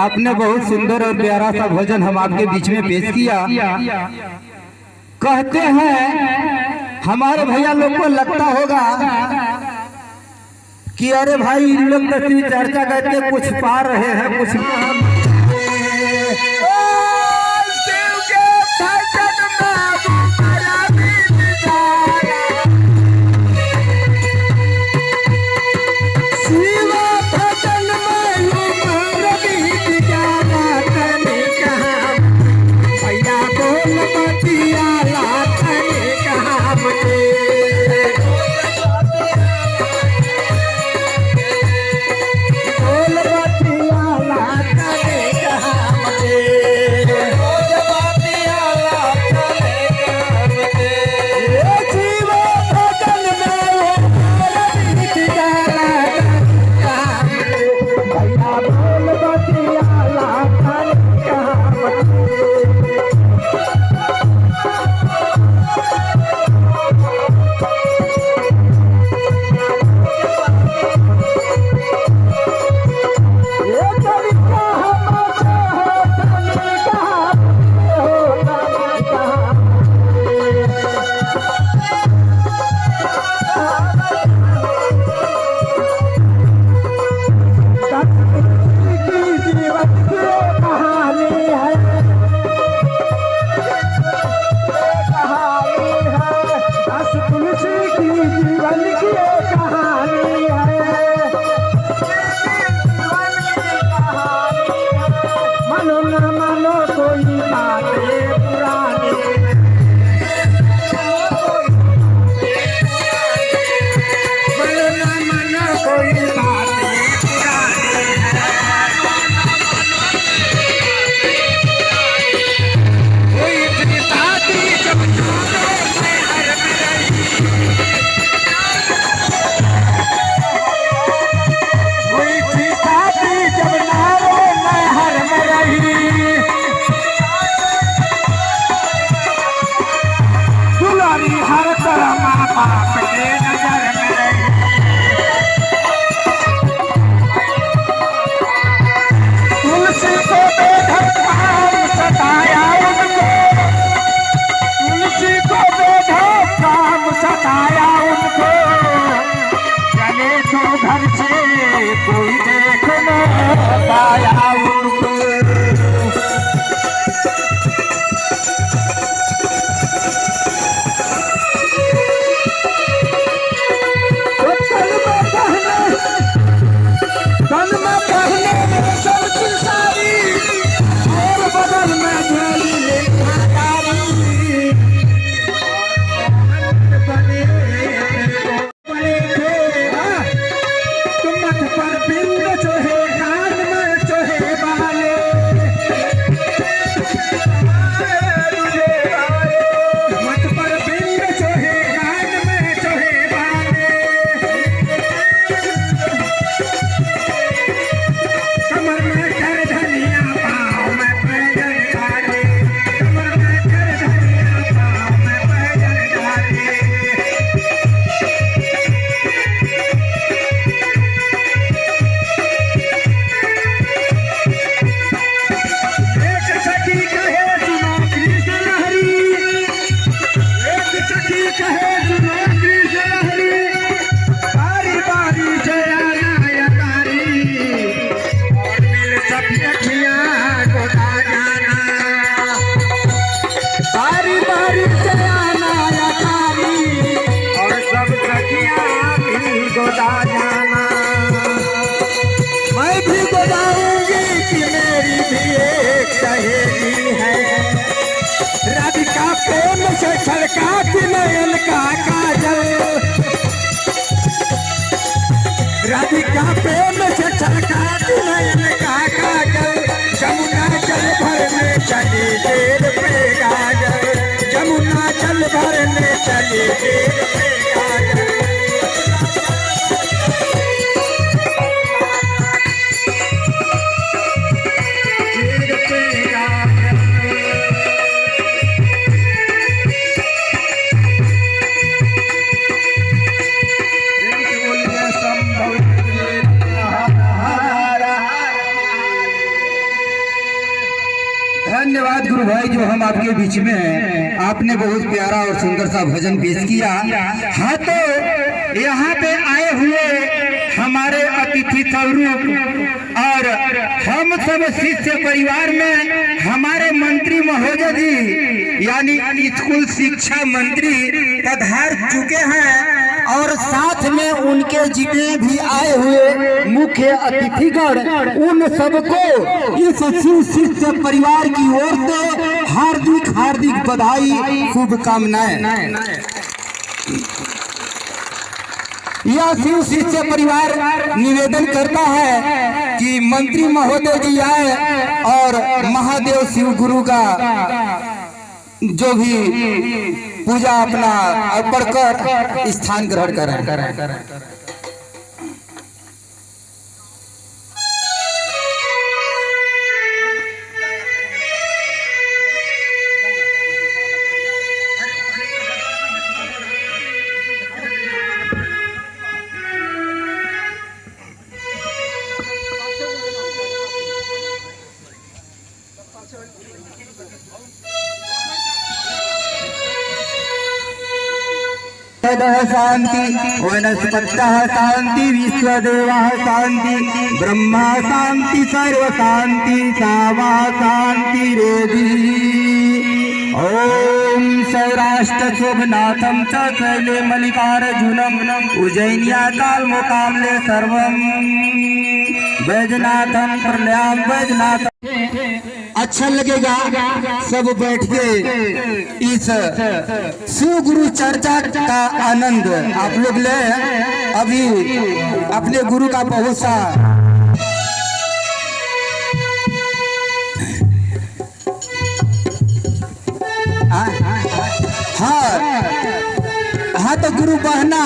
आपने बहुत सुंदर और प्यारा सा भजन हम आपके बीच में पेश किया। कहते हैं हमारे भैया लोग को लगता होगा कि अरे भाई इन लोग तस्वीर चर्चा करके कुछ पा रहे हैं कुछ राधिका प्रेम से छलका नयन का काजल जमुना जल भरने चली देर पे गाजल जमुना जल भरने चली देर पे गाजल धन्यवाद गुरु भाई, जो हम आपके बीच में हैं। आपने बहुत प्यारा और सुंदर सा भजन पेश किया। हाँ, तो यहाँ पे आए हुए हमारे अतिथि स्वरूप और हम सब शिष्य परिवार में हमारे मंत्री महोदय जी यानी स्कूल शिक्षा मंत्री पधार चुके हैं, और साथ में उनके जितने भी आए हुए मुख्य अतिथिगण, उन सबको इस शिष्य परिवार की ओर से हार्दिक हार्दिक बधाई, शुभकामनाएं। यह शिव शिष्य परिवार निवेदन करता है कि मंत्री महोदय जी आए और महादेव शिव गुरु का जो भी पूजा अपना अर्पण कर स्थान ग्रहण करें। शांति वनस्पतः शांति विश्वदेवः शांति ब्रह्मा शांति सर्व शांति सावा शांति रेधि। ओम सौराष्ट्र शोभनाथम च शैले मल्लिकार्जुनम उज्जैन्या कालमुकामले सर्वम वैजनाथम प्रलयाम वैजनाथ। अच्छा लगेगा सब बैठ के इस शिव गुरु चर्चा का आनंद आप लोग ले। अभी अपने गुरु का बहुत सा हाँ, तो गुरु बहना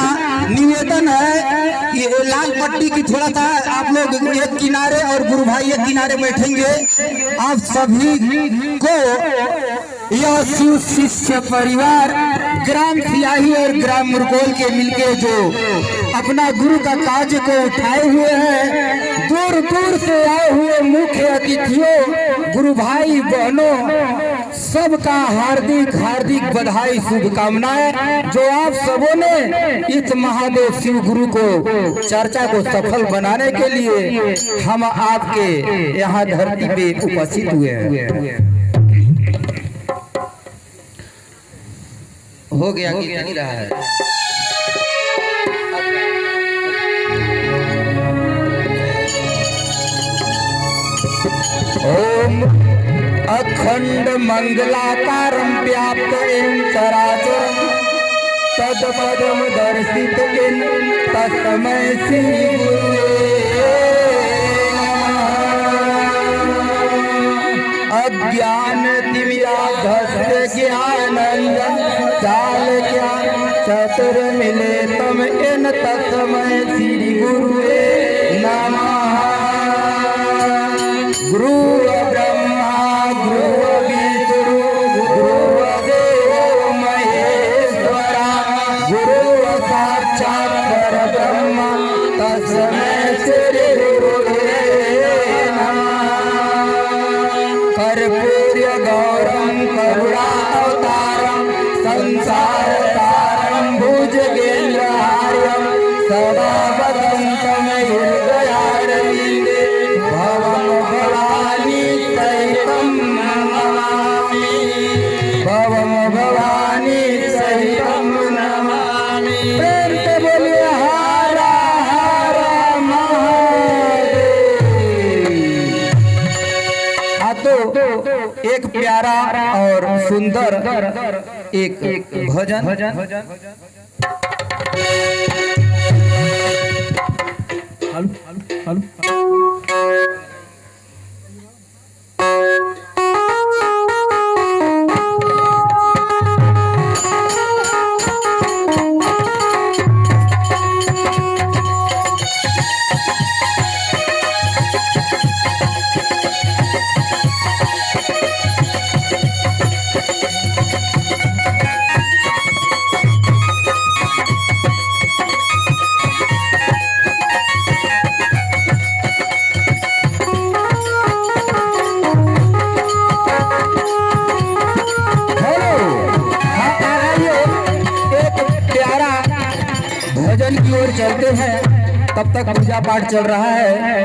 निवेदन है कि लाल पट्टी की थोड़ा सा आप लोग एक किनारे और गुरु भाई एक किनारे बैठेंगे। आप सभी को यह शिव शिष्य परिवार ग्राम सियाही और ग्राम मुरकोल के मिलके जो अपना गुरु का कार्य को उठाए हुए हैं, दूर दूर से आए हुए मुख्य अतिथियों, गुरु भाई बहनों, सबका हार्दिक हार्दिक बधाई, शुभकामनाएं। जो आप सबों ने इस महादेव शिव गुरु को चर्चा को सफल बनाने के लिए हम आपके यहाँ धरती पे उपस्थित हुए हैं। हो गया कि नहीं रहा है? ओम अखंड मंगलाकारं व्याप्त एं चराचरं तत्पदं दर्शित एं तस्मै श्री गुरुवे नमः। अज्ञान तिमिराधस्य ज्ञानंजन चाल ज्ञान चतुर मिले तम एन तस्मै श्री गुरुवे नमः। गुरु ब्रह्मा गुरु विष्णु गुरु देव महेश्वरा गुरु साक्षात् परब्रह्म तस्मै श्री गुरुवे नमः। कर्पूर्य गौरं करुणावतारं संसार तारं भुजगेन्द्रहार्यं सदा वदन्तं हृदयारविन्दे भवं भवानी सहितं नमामि भवं भवानी सहितं नमामि। प्रेम से बोलिए हर हर महादेव। तो एक प्यारा और सुंदर एक भजन चलते हैं, तब तक पूजा पाठ चल रहा है।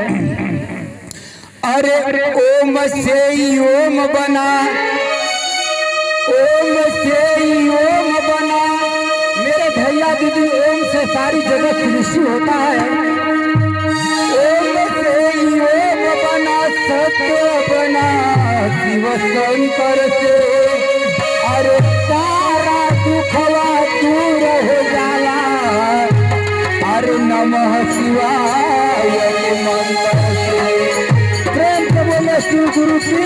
अरे ओम से ओम बना, ओम से ओम बना, मेरे भैया दीदी, ओम से सारी जगत सृष्टि होता है। ओम से ओम बना, सत्य बना शिव शंकर से, अरे सारा दुखवा दूर हो जाला, अरे नमः शिवाय के मंत्र से। प्रेम से बोले शिव गुरु की।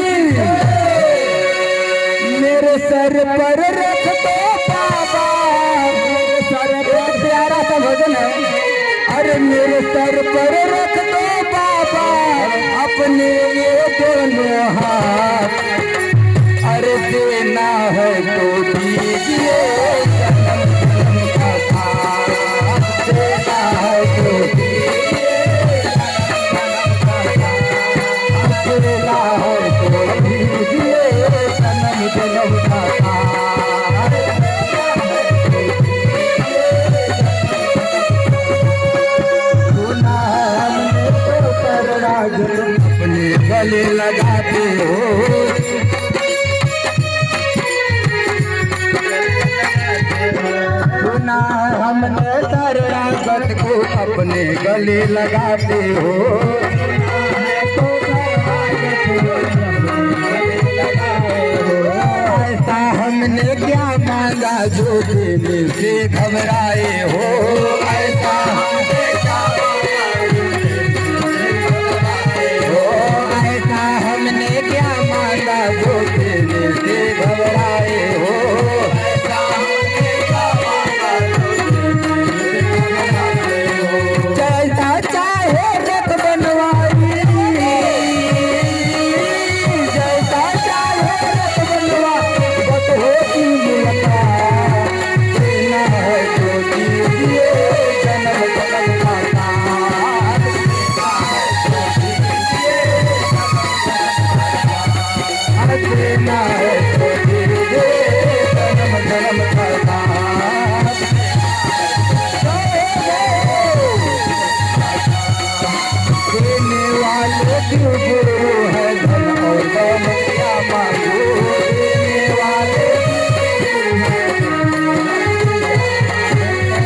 मेरे सर पर रख दो बाबा, मेरे सर पर, प्यारा सा भजन है। अरे मेरे सर पर रख दो बाबा अपने ये दोनों हाथ, अरे देना है तो दीजिए जन्म जन्म का साथ, देना है तो दीजिए देना है तो दीजिए जन्म जन्म का साथ। सुना हमने तो करना अपने गले लगाते हो, सुना हमने शरणागत को अपने गले लगाते हो। ऐसा हमने क्या मांगा जो देने से घबराए हो, ऐसा हमने क्या ऐसा हमने क्या मांगा जो देने से घबराए हो। जैसा चाहे रथ बनवाई, जैसा चाहे रथ बनवा, बत होती मुलाकात, देना है तो दीजिए जन्म जन्म का साथ, देना है तो दीजिए जन्म जन्म का साथ। देने वाले क्यों गुरु है, धन और दौलत क्या मांगो, देने वाले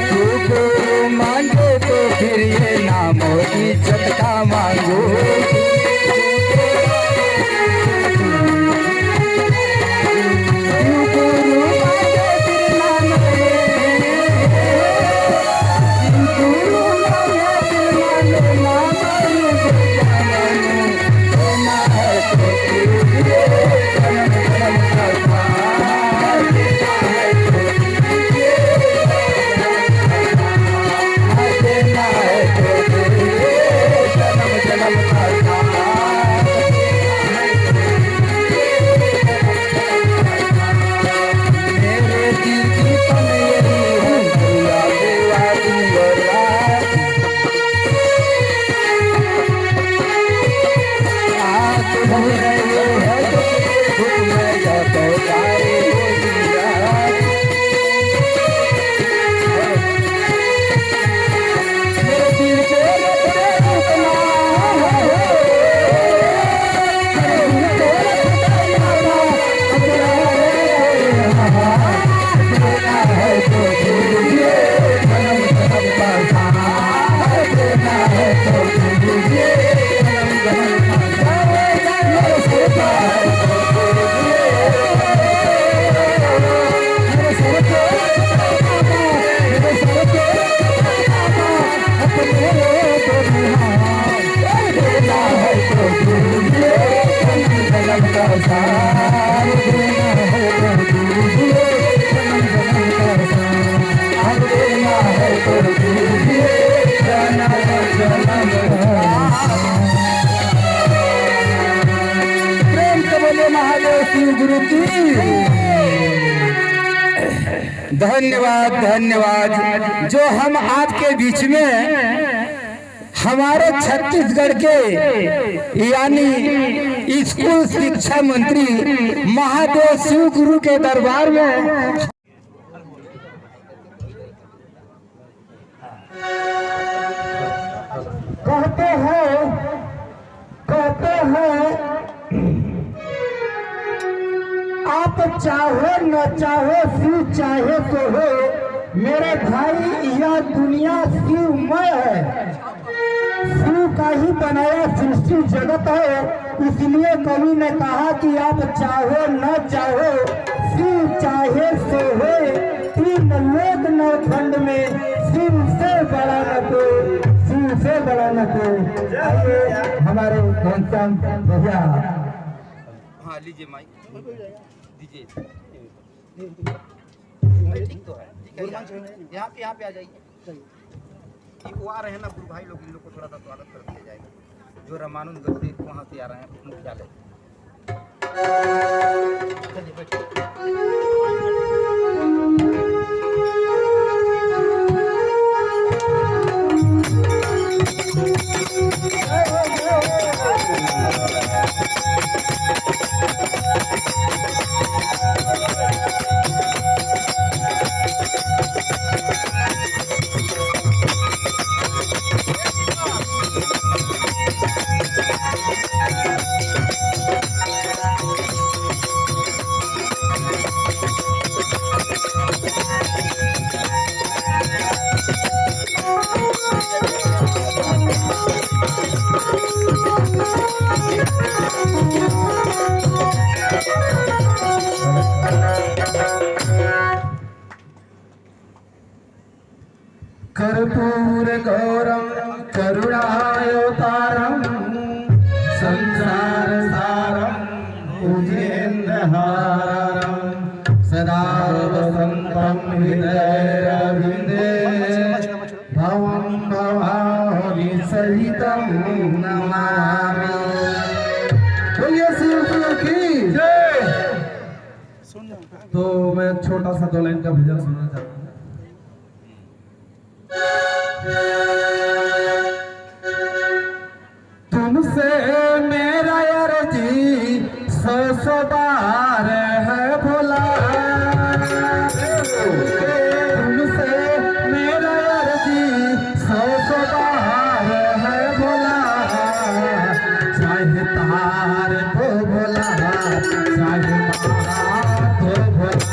जो गुरु मांगो तो फिर ये नाम और इज्जत का मांगो। गुरु की धन्यवाद धन्यवाद। जो हम आपके बीच में हमारे छत्तीसगढ़ के यानी स्कूल शिक्षा मंत्री महादेव शिव गुरु के दरबार में है, आप चाहो न चाहो शिव चाहे तो हो। मेरे भाई यह दुनिया शिवमय है, शिव का ही बनाया सृष्टि जगत है। इसलिए कवि ने कहा कि आप चाहो न चाहो शिव चाहे तो हो। तीन लोक नवखंड में शिव से बड़ा न कोई, शिव से बड़ा न कोई। आइए हमारे घनश्याम भैया। हाँ लीजिए माइक दीजिए। ठीक तो है, ठीक है। यहाँ पे आ जाइए। वो आ रहे हैं ना गुरु भाई लोग, इन लोग को थोड़ा सा स्वागत कर दिया जाएगा। जो रामानुज गद्दी वहाँ से आ रहे हैं मुख्यालय। चलिए बैठिए। कर्पूर गौरम करुणावतारम संसार सारम भुजेन्द्रहारम सदा वसंतम हृदयरविंदे भवं भवानि सहितं नमामि। बोलिए शिव की जय। तो मैं छोटा सा 2 लाइन का भजन सुनना चाहता हूँ। तुमसे मेरा अर्जी 100 बार है भोला, तुमसे मेरा अर्जी 100 बार है भोला। चाहे तार को भोला, चाहे तार को भोला।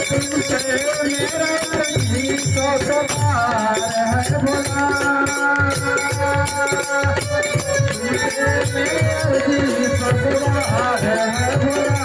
तुमसे मेरा अर्जी 100 बार है भोला, तुमसे मेरा अर्जी 100 बार है भोला।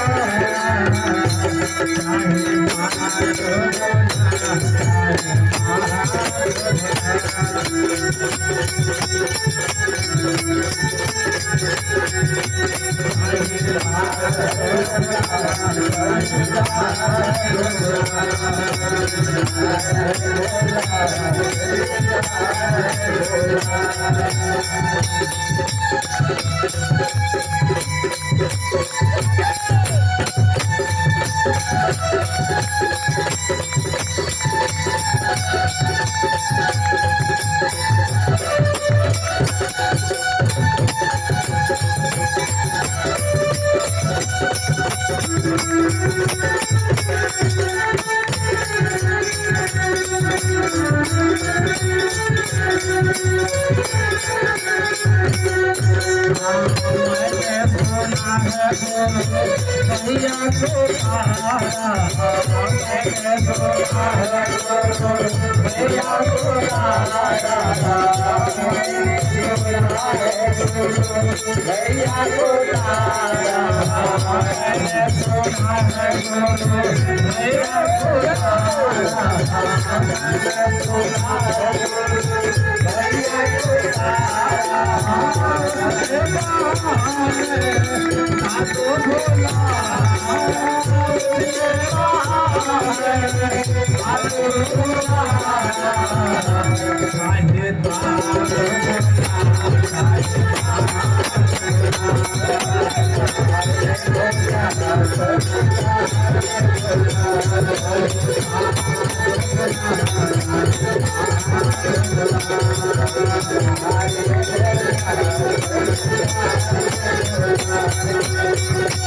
Thank you.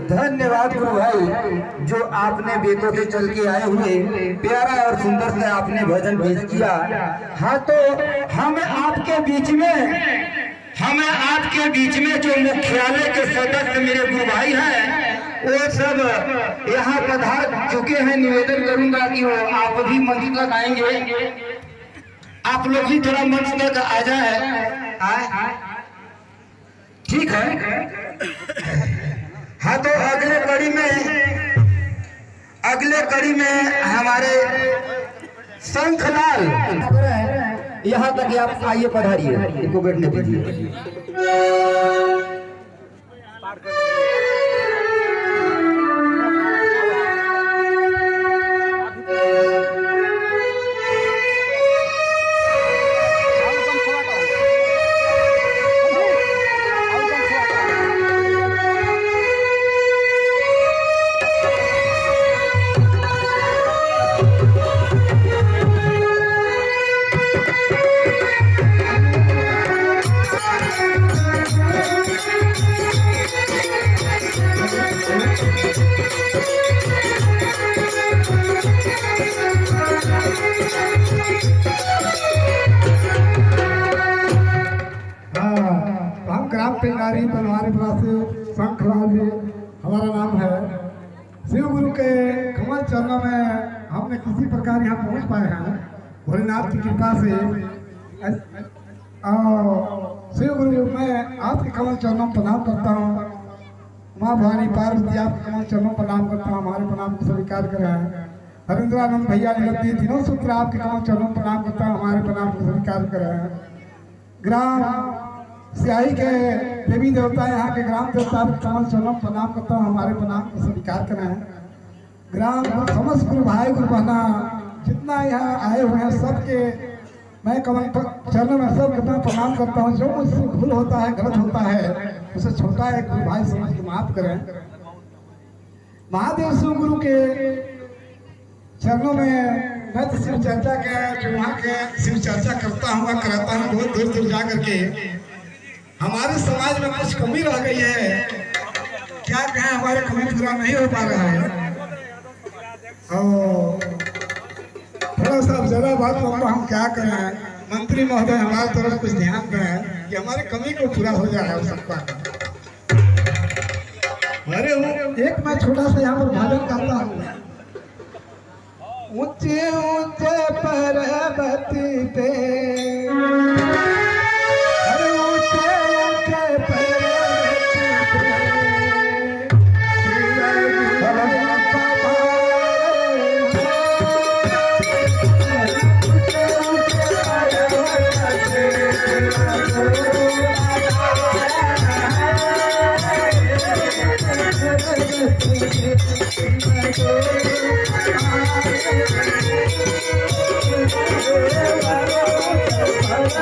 धन्यवाद गुरु भाई, जो आपने बेतों से चल के आए हुए प्यारा और सुंदर से आपने भजन पेश किया। हाँ, तो हमें आपके बीच में जो मुख्यालय के सदस्य मेरे गुरु भाई हैं, वो सब यहाँ पधार चुके हैं। निवेदन करूंगा कि वो आप भी मंच तक आएंगे, आप लोग भी थोड़ा मंच तक आ जाए। ठीक है। हाँ, तो अगले कड़ी में हमारे शंखलाल यहाँ तक आप आइए, पधारिए, इनको बैठने दीजिए। पिंगारी बनवारी से शंखलाल जी हमारा नाम है। शिव गुरु के कमल चरणों में हमने किसी प्रकार यहाँ पहुँच पाए हैं भोलेनाथ की कृपा से। शिव गुरु मैं आपके कमल चरणों में प्रणाम करता हूँ। माँ भवानी पार्वती आपके कमल चरणों में प्रणाम करता हूँ, हमारे प्रणाम को स्वीकार करें। हरिंद्रानंद भैया निलती तीनों सूत्र आपके कमल चरणों में प्रणाम करता हूँ, हमारे प्रणाम को स्वीकार करें। ग्राम सियाही के देवी देवता यहाँ के ग्राम देवता कमल चरणों में प्रणाम करता हूँ, हमारे प्रणाम को स्वीकार करें। ग्राम समस्त गुरु भाई गुरु बहना जितना यहाँ आए हुए हैं सबके मैं कमल चरणों में सब प्रणाम करता हूँ। जो मुझसे भूल होता है, गलत होता है, उसे छोटा है गुरु भाई समझ के माफ करें। महादेव शिव गुरु के चरणों में मैं तो शिव चर्चा के जो वहाँ के शिव चर्चा करता हूँ, कराता हूँ बहुत दूर दूर जा करके। हमारे समाज में कुछ कमी रह गई है, क्या कहें, हमारे कमी पूरा नहीं हो पा रहा है। और थोड़ा सा जरा बात को हम क्या करें, मंत्री महोदय हमारे तरफ कुछ ध्यान दें कि हमारी कमी को पूरा हो जाए सबका। अरे एक मैं छोटा सा यहाँ पर भजन करता हूँ। ऊंचे ऊंचे पर्वत पे, अरे ऊंचे ऊंचे पर्वत पे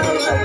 Bye.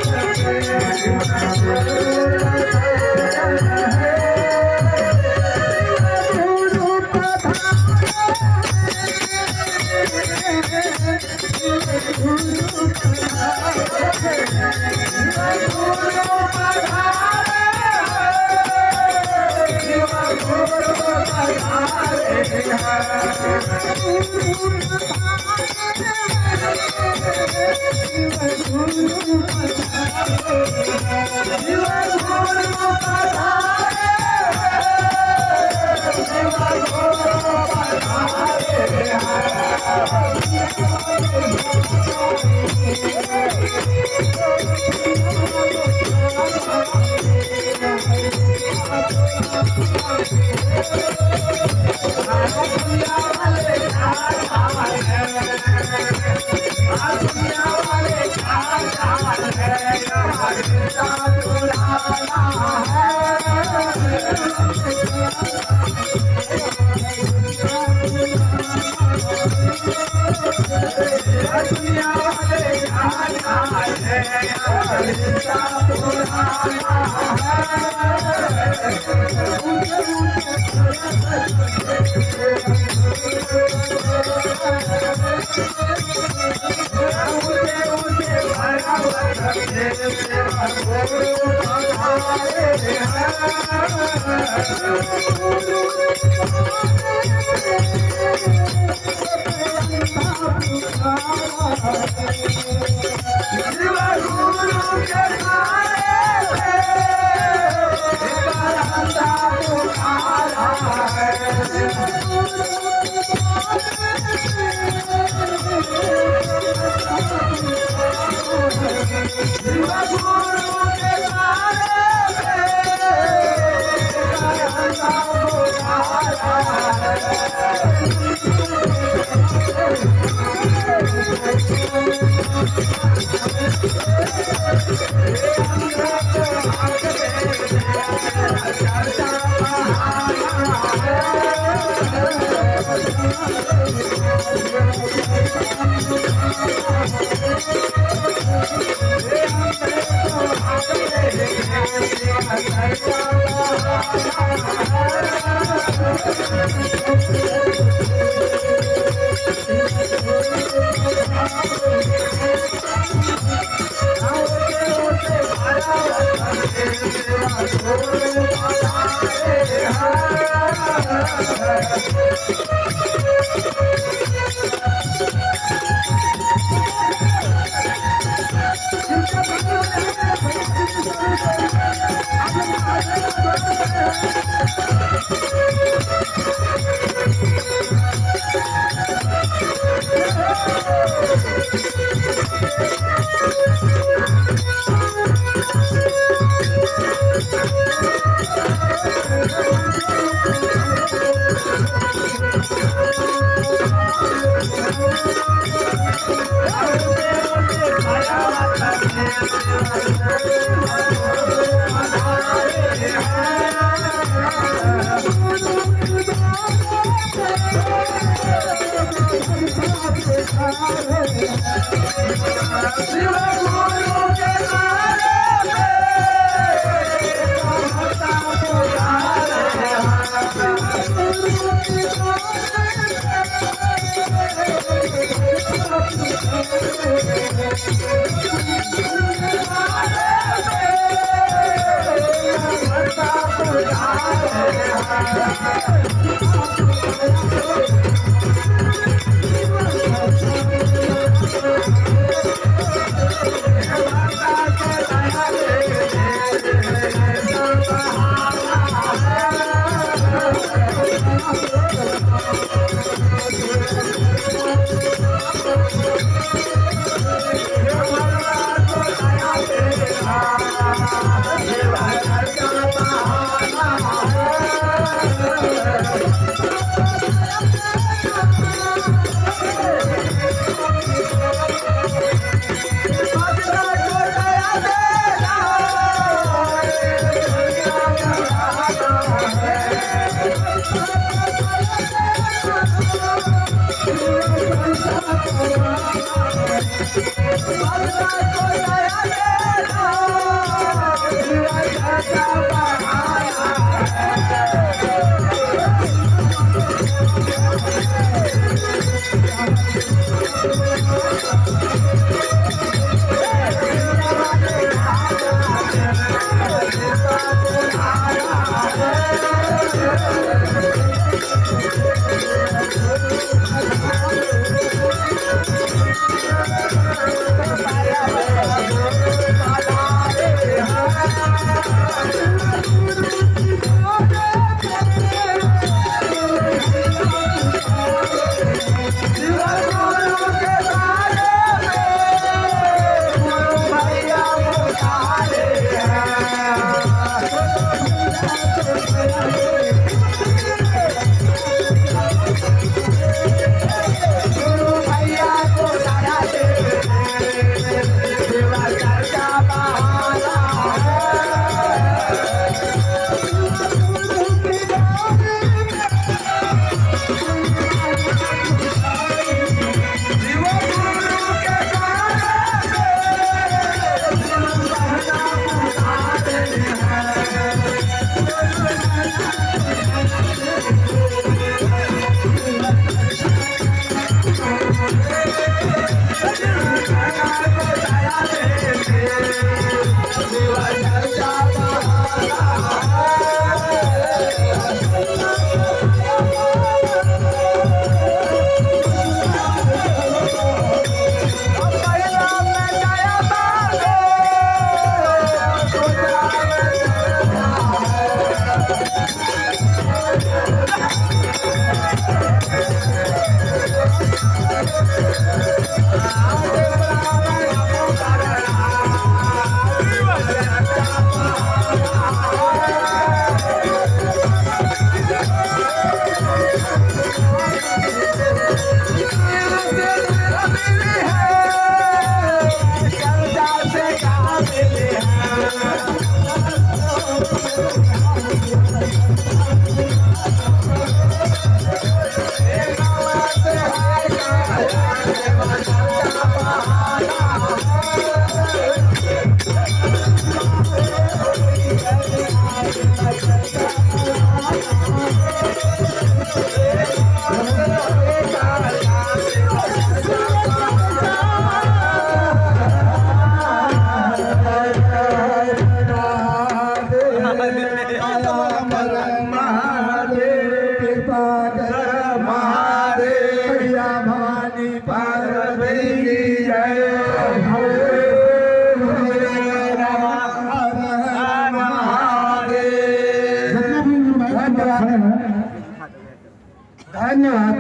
धन्यवाद।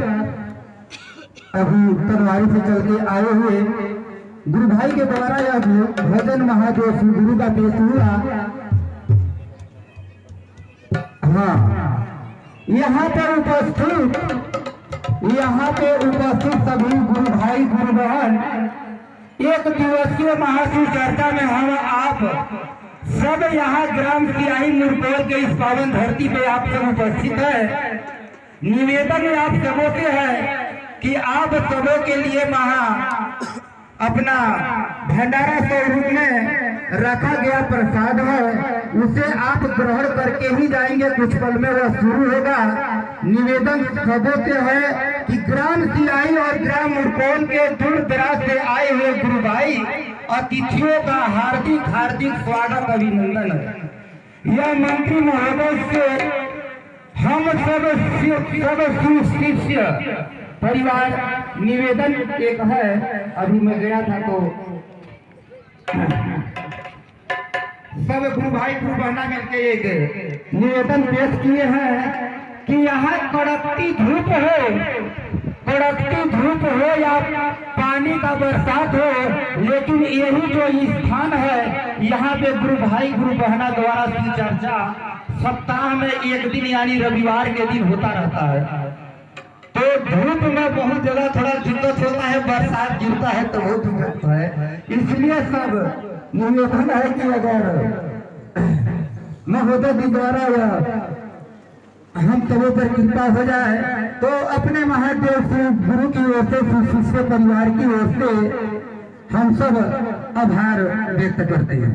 अभी तनवारी से चल के आए हुए गुरु भाई के द्वारा यह भजन महादेव श्री गुरु का पेश हुआ। हाँ, यहाँ पे उपस्थित सभी गुरु भाई गुरु बहन, एक दिवसीय महाशिव चर्चा में हम आप सब यहाँ ग्राम सियाही मुरकोल के इस पावन धरती पे आप सब उपस्थित है। निवेदन आप सबों से है कि आप सबों के लिए अपना भंडारा स्वरूप में रखा गया प्रसाद है, उसे आप ग्रहण करके ही जाएंगे। कुछ पल में वह शुरू होगा। निवेदन सबों से है कि ग्राम सियाही और ग्राम मुरकोल के दूर दराज से आए हुए गुरु भाई अतिथियों का हार्दिक हार्दिक स्वागत अभिनंदन है। यह मंत्री महोदय से हम सब शिष्य परिवार निवेदन एक है। अभी मैं गया था तो सब गुरु भाई गुरु बहना मिलके एक निवेदन पेश किए हैं कि यहाँ कड़कती धूप हो या पानी का बरसात हो, लेकिन यही जो स्थान है यहाँ पे गुरु भाई गुरु बहना द्वारा की चर्चा सप्ताह में एक दिन यानी रविवार के दिन होता रहता है। तो धूप में बहुत जगह थोड़ा दिक्कत होता है, बरसात गिरता है तो बहुत दिक्कत है। इसलिए सब निवेदन है कि अगर महोदय जी द्वारा हम सबों पर कृपा हो जाए तो अपने महादेव से गुरु की ओर से शिष्य परिवार की ओर से हम सब आभार व्यक्त करते हैं।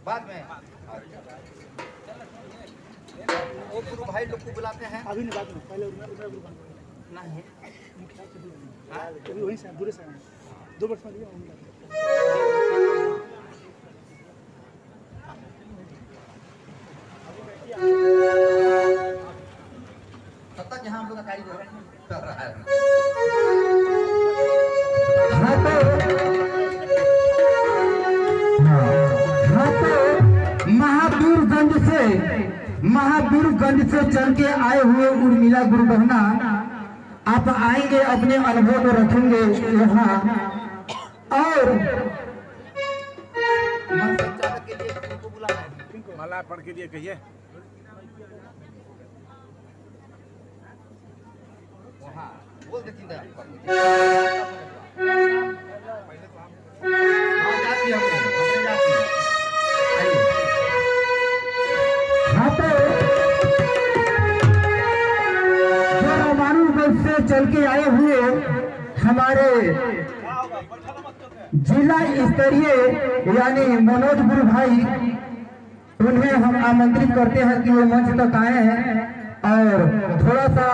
बाद में वो गुरु भाई लोग को बुलाते हैं अभी नहीं, बाद में पहले नहीं अभी वहीं से दूर से आए हैं। 2 वर्ष में लिया होंगे। तब तक यहाँ हम लोग का कार्य चल रहा है। महावीरगंज से चल के आए हुए उर्मिला गुरु बहना आप आएंगे, अपने अनुभव को रखेंगे यहाँ और माला पढ़ के लिए कहिए। बोल देती से चल के आए हुए हमारे जिला स्तरीय यानी मनोज गुरु भाई, उन्हें हम आमंत्रित करते हैं कि वो मंच तक आए हैं और थोड़ा सा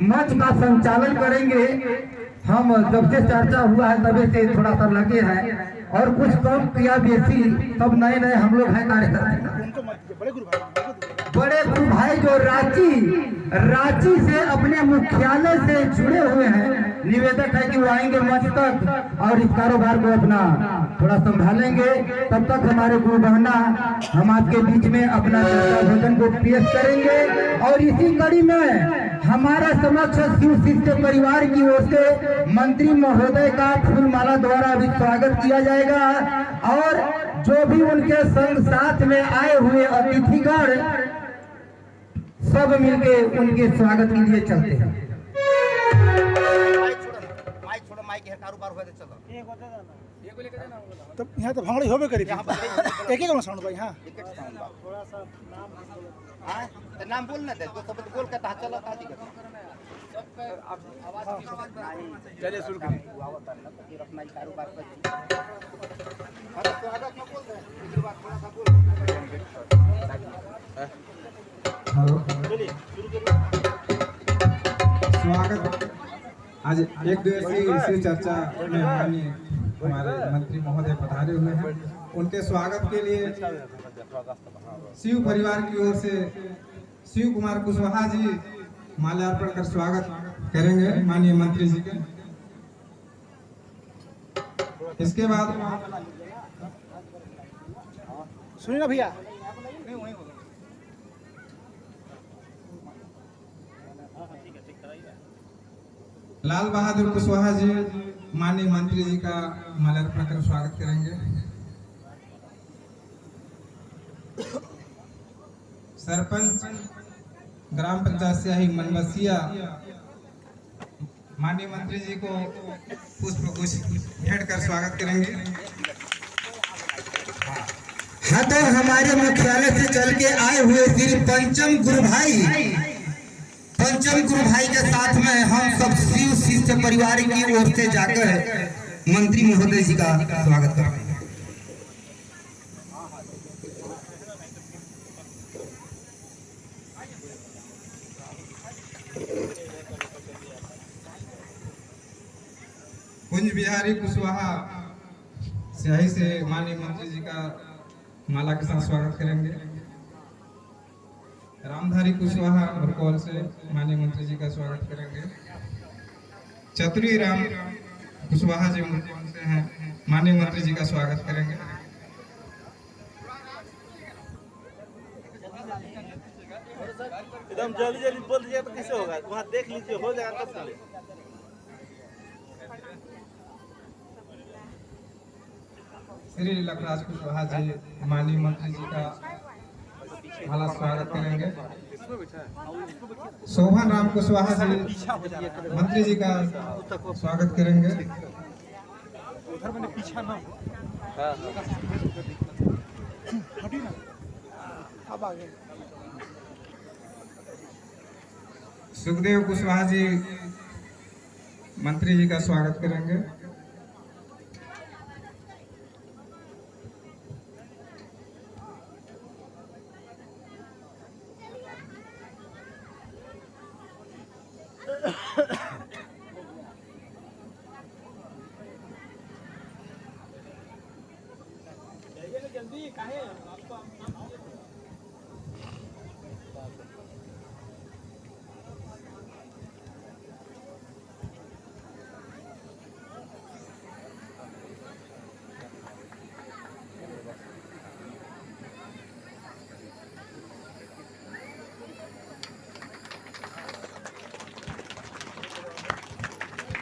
मंच का संचालन करेंगे। हम जब से चर्चा हुआ है तभी से थोड़ा सा लगे हैं और कुछ कम किया बेसी सब नए नए हम लोग हैं कार्यकर्ता। बड़े गुरु भाई जो रांची से अपने मुख्यालय से जुड़े हुए हैं, निवेदक है कि वो आएंगे मंच तक और इस कारोबार को अपना थोड़ा संभालेंगे। तब तक हमारे गुरु बहना हम आपके बीच में अपना चर्चा भोजन को पेश करेंगे और इसी कड़ी में हमारा समक्ष शिव शिष्य परिवार की ओर से मंत्री महोदय का फूलमाला द्वारा भी स्वागत किया जाएगा और जो भी उनके संग साथ में आए हुए अतिथिगण सब मिलके उनके स्वागत के लिए चलते हैं। तब यहाँ तो भांगड़ी होबे करी एक एक साउंड भाई। हाँ थोड़ा सा नाम बोलना दे, तो सब बोल के चलो चलिए शुरू करें। अपना कारोबार स्वागत। आज एक दिवसीय शिव चर्चा में माननीय हमारे मंत्री महोदय पधारे हुए हैं। उनके स्वागत के लिए शिव परिवार की ओर से शिव कुमार कुशवाहा जी माल्यार्पण कर स्वागत करेंगे माननीय मंत्री जी के। इसके बाद सुनिए ना भैया, लाल बहादुर कुशवाहा जी माननीय मंत्री जी का माल्यार्पण कर स्वागत करेंगे। सरपंच ग्राम पंचायत स्याही मनबसिया माननीय मंत्री जी को पुष्प गुच्छ भेंट कर स्वागत करेंगे। हाँ, तो हमारे मुख्यालय से चल के आए हुए श्री पंचम गुरु भाई के साथ में हम सब शिव शिष्य परिवार की ओर से जाकर मंत्री महोदय जी का स्वागत करते हैं। कुंज बिहारी कुशवाहा स्याही से माननीय मंत्री जी का माला के साथ स्वागत करेंगे। रामधारी कुशवाहा बरकौल से माननीय मंत्री जी का स्वागत करेंगे। चतुरी राम कुशवाहा जी से हैं, माननीय मंत्री जी का स्वागत करेंगे। एकदम जल्दी जल्दी बोल दीजिए तो कैसे होगा, वहाँ देख लीजिए हो जाएगा तब चले। श्री लखराज कुशवाहा जी माननीय मंत्री जी का माला स्वागत करेंगे। शोभन राम कुशवाहा जी मंत्री जी का स्वागत करेंगे। उधर मैंने पीछा ना हटी ना, अब आ गए। सुखदेव कुशवाहा जी मंत्री जी का स्वागत करेंगे।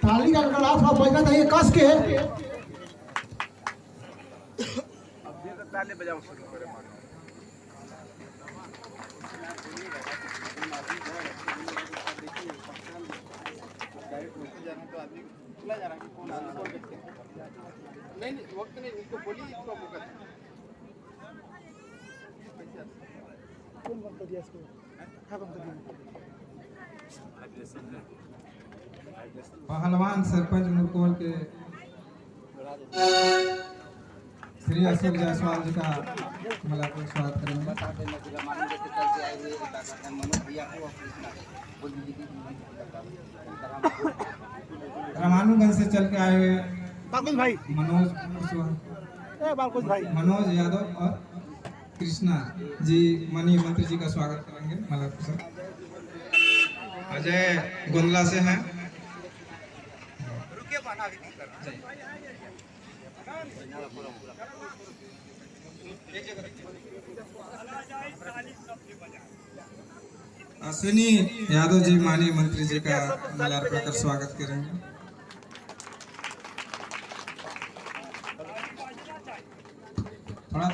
ताली का गड़गड़ाहट थोड़ा बजना चाहिए कस के। ताली बजाओ शुरू करें मानो। नहीं वक्त नहीं उनको बोलिए इसको मौका कौन बंद कर दिया इसको? हाँ बंद कर दिया। पहलवान सरपंच मुरकोल के श्री अशोक जायसवाल जी का मुलाकात स्वागत करेंगे। रामानुगंज से चल के आए हुए बालकुश भाई, मनोज कुशवाहा, बालकुश भाई, मनोज यादव और कृष्णा जी मनी मंत्री जी का स्वागत करेंगे। मुलाकात से अजय गोंदला से हैं। अश्विनी यादव जी माननीय मंत्री जी का माल्यार्पण कर स्वागत करेंगे। थोड़ा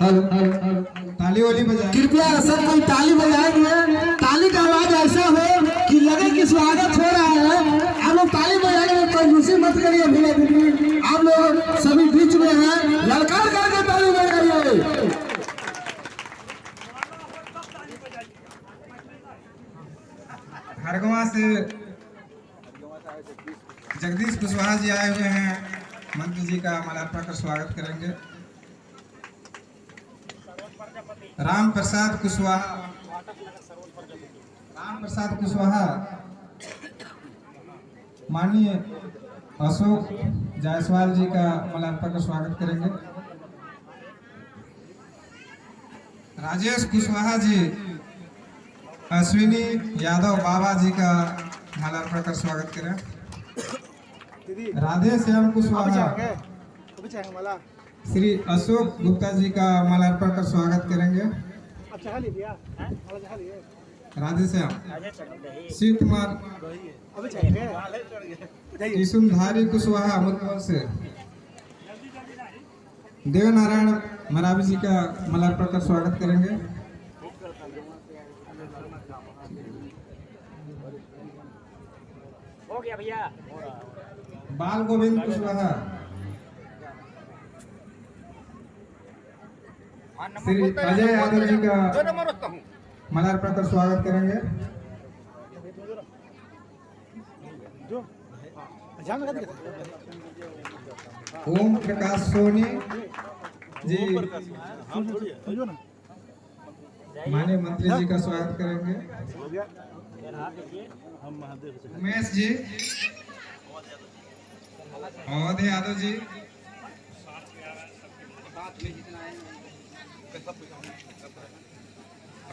ताली वाली बजाएं। कृपया सब कोई ताली बजाएंगे। ताली का आवाज ऐसा हो कि लगे कि स्वागत हो रहा है। आप लोग ताली बजाएंगे, कोई खुशी मत करिए। धीरे धीरे आप लोग सभी बीच में हैं, ललकार करके ताली बजाइए। हरगवा से जगदीश कुशवाहा जी आए हुए हैं, मंत्री जी का माल्यार्पण कर स्वागत करेंगे। राम प्रसाद कुशवाहा माननीय अशोक जायसवाल जी का माल्यार्पण कर स्वागत करेंगे। राजेश कुशवाहा जी अश्विनी यादव बाबा जी का माल्यार्पण कर स्वागत करें। राधे श्याम कुशवाहा वाला श्री अशोक गुप्ता जी का माल्यार्पण कर स्वागत करेंगे। अच्छा खाली भैया, वाला जहाँ लिए राधे श्याम शिव कुमार अभी चाहिए किशुनधारी कुशवाहा मुरकोल से देवनारायण मरावी जी का माल्यार्पण कर स्वागत करेंगे। हो गया भैया। बाल गोविंद कुशवाहा श्री अजय यादव जी का माल्यार्पण कर स्वागत करेंगे। जो जान लगा दिया ओम प्रकाश सोनी जी समझो ना। माननीय मंत्री जी का स्वागत करेंगे। हो गया हम उमेश जी अवध यादव जी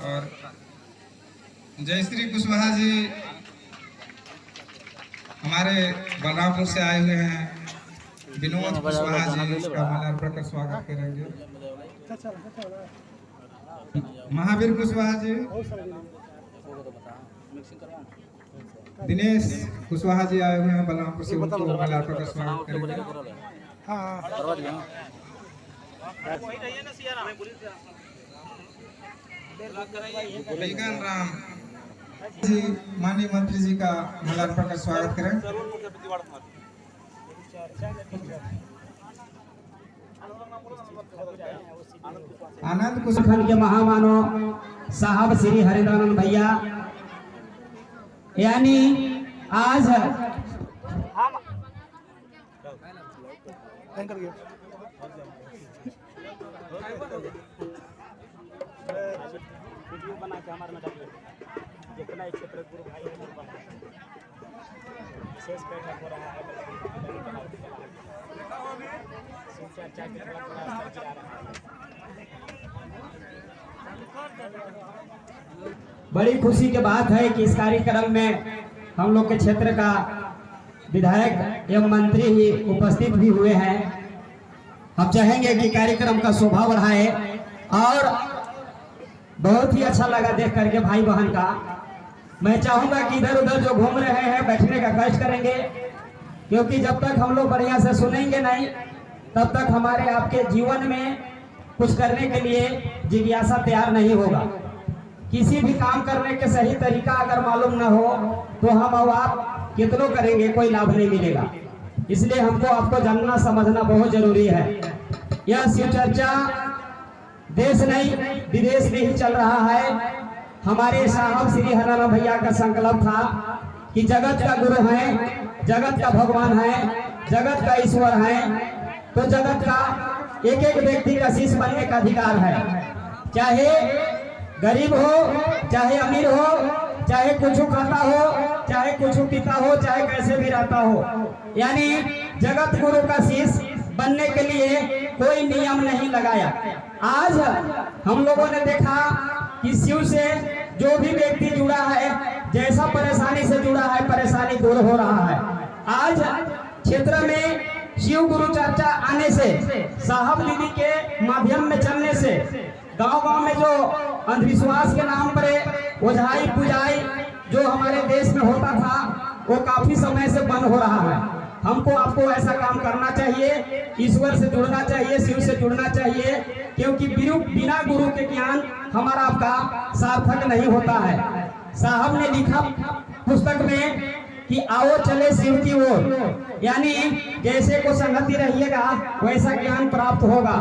और जयश्री कुशवाहा जी हमारे बलरामपुर से आए हुए हैं। विनोद कुशवाहा जी का माल्यार्पण कर स्वागत करेंगे। महावीर कुशवाहा जी, दिनेश कुशवाहा जी आए हुए हैं बलरामपुर से, उनको माल्यार्पण कर स्वागत करेंगे। हाँ लीगन राम जी माननीय मंत्री जी का माल्यार्पण कर स्वागत करें। आनंद कुशवाहा के महामानव साहब श्री हरिंद्रानंद भैया, यानी आज कर गया वीडियो बना के हमारे में जितना ही क्षेत्र गुरु भाई हैं, विशेष बैठक हो रहा है। शिव चर्चा की थोड़ा स्तर गिरा रहा है। बड़ी खुशी की बात है कि इस कार्यक्रम में हम लोग के क्षेत्र का विधायक एवं मंत्री ही उपस्थित भी हुए हैं। हम चाहेंगे कि कार्यक्रम का शोभा बढ़ाए और बहुत ही अच्छा लगा देख करके भाई बहन का। मैं चाहूंगा कि इधर उधर जो घूम रहे हैं बैठने का कष्ट करेंगे, क्योंकि जब तक हम लोग बढ़िया से सुनेंगे नहीं तब तक हमारे आपके जीवन में कुछ करने के लिए जिज्ञासा तैयार नहीं होगा। किसी भी काम करने के सही तरीका अगर मालूम न हो तो हम और आप कितनों करेंगे, कोई लाभ नहीं मिलेगा। इसलिए हमको आपको जानना समझना बहुत जरूरी है। यह शिव चर्चा देश नहीं विदेश में ही चल रहा है। हमारे साहब श्री हरिराम भैया का संकल्प था कि जगत का गुरु है, जगत का भगवान है, जगत का ईश्वर है, तो जगत का एक एक व्यक्ति का शिष्य बनने का अधिकार है। चाहे गरीब हो, चाहे अमीर हो, चाहे कुछ खाता हो, चाहे कुछ पीता हो, चाहे कैसे भी रहता हो, यानी जगत गुरु का शिष्य बनने के लिए कोई नियम नहीं लगाया। आज हम लोगों ने देखा कि शिव से जो भी व्यक्ति जुड़ा है, जैसा परेशानी से जुड़ा है, परेशानी दूर हो रहा है। आज क्षेत्र में शिव गुरु चर्चा आने से, साहब दीदी के माध्यम में चलने से गांव-गांव में जो अंधविश्वास के नाम पर ओझाई पुजाई जो हमारे देश में होता था वो काफी समय से बंद हो रहा है। हमको आपको ऐसा काम करना चाहिए, ईश्वर से जुड़ना चाहिए, शिव से जुड़ना चाहिए, क्योंकि बिना गुरु के ज्ञान हमारा आपका सार्थक नहीं होता है। साहब ने लिखा पुस्तक में कि आओ चले शिव की ओर, यानी जैसे को संगति रहिएगा वैसा ज्ञान प्राप्त होगा।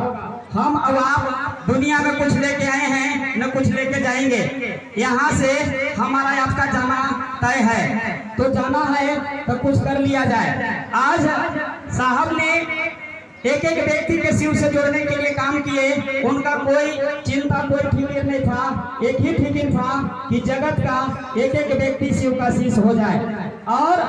हम अब आप दुनिया में कुछ लेके आए हैं न कुछ लेके जाएंगे, यहाँ से हमारा आपका जाना तय है, तो जाना है तो कुछ कर लिया जाए। आज साहब ने एक एक व्यक्ति के शिव से जोड़ने के लिए काम किए। उनका कोई चिंता, कोई फिक्र नहीं था, एक ही फिक्र था कि जगत का एक एक व्यक्ति शिव का शिष्य हो जाए। और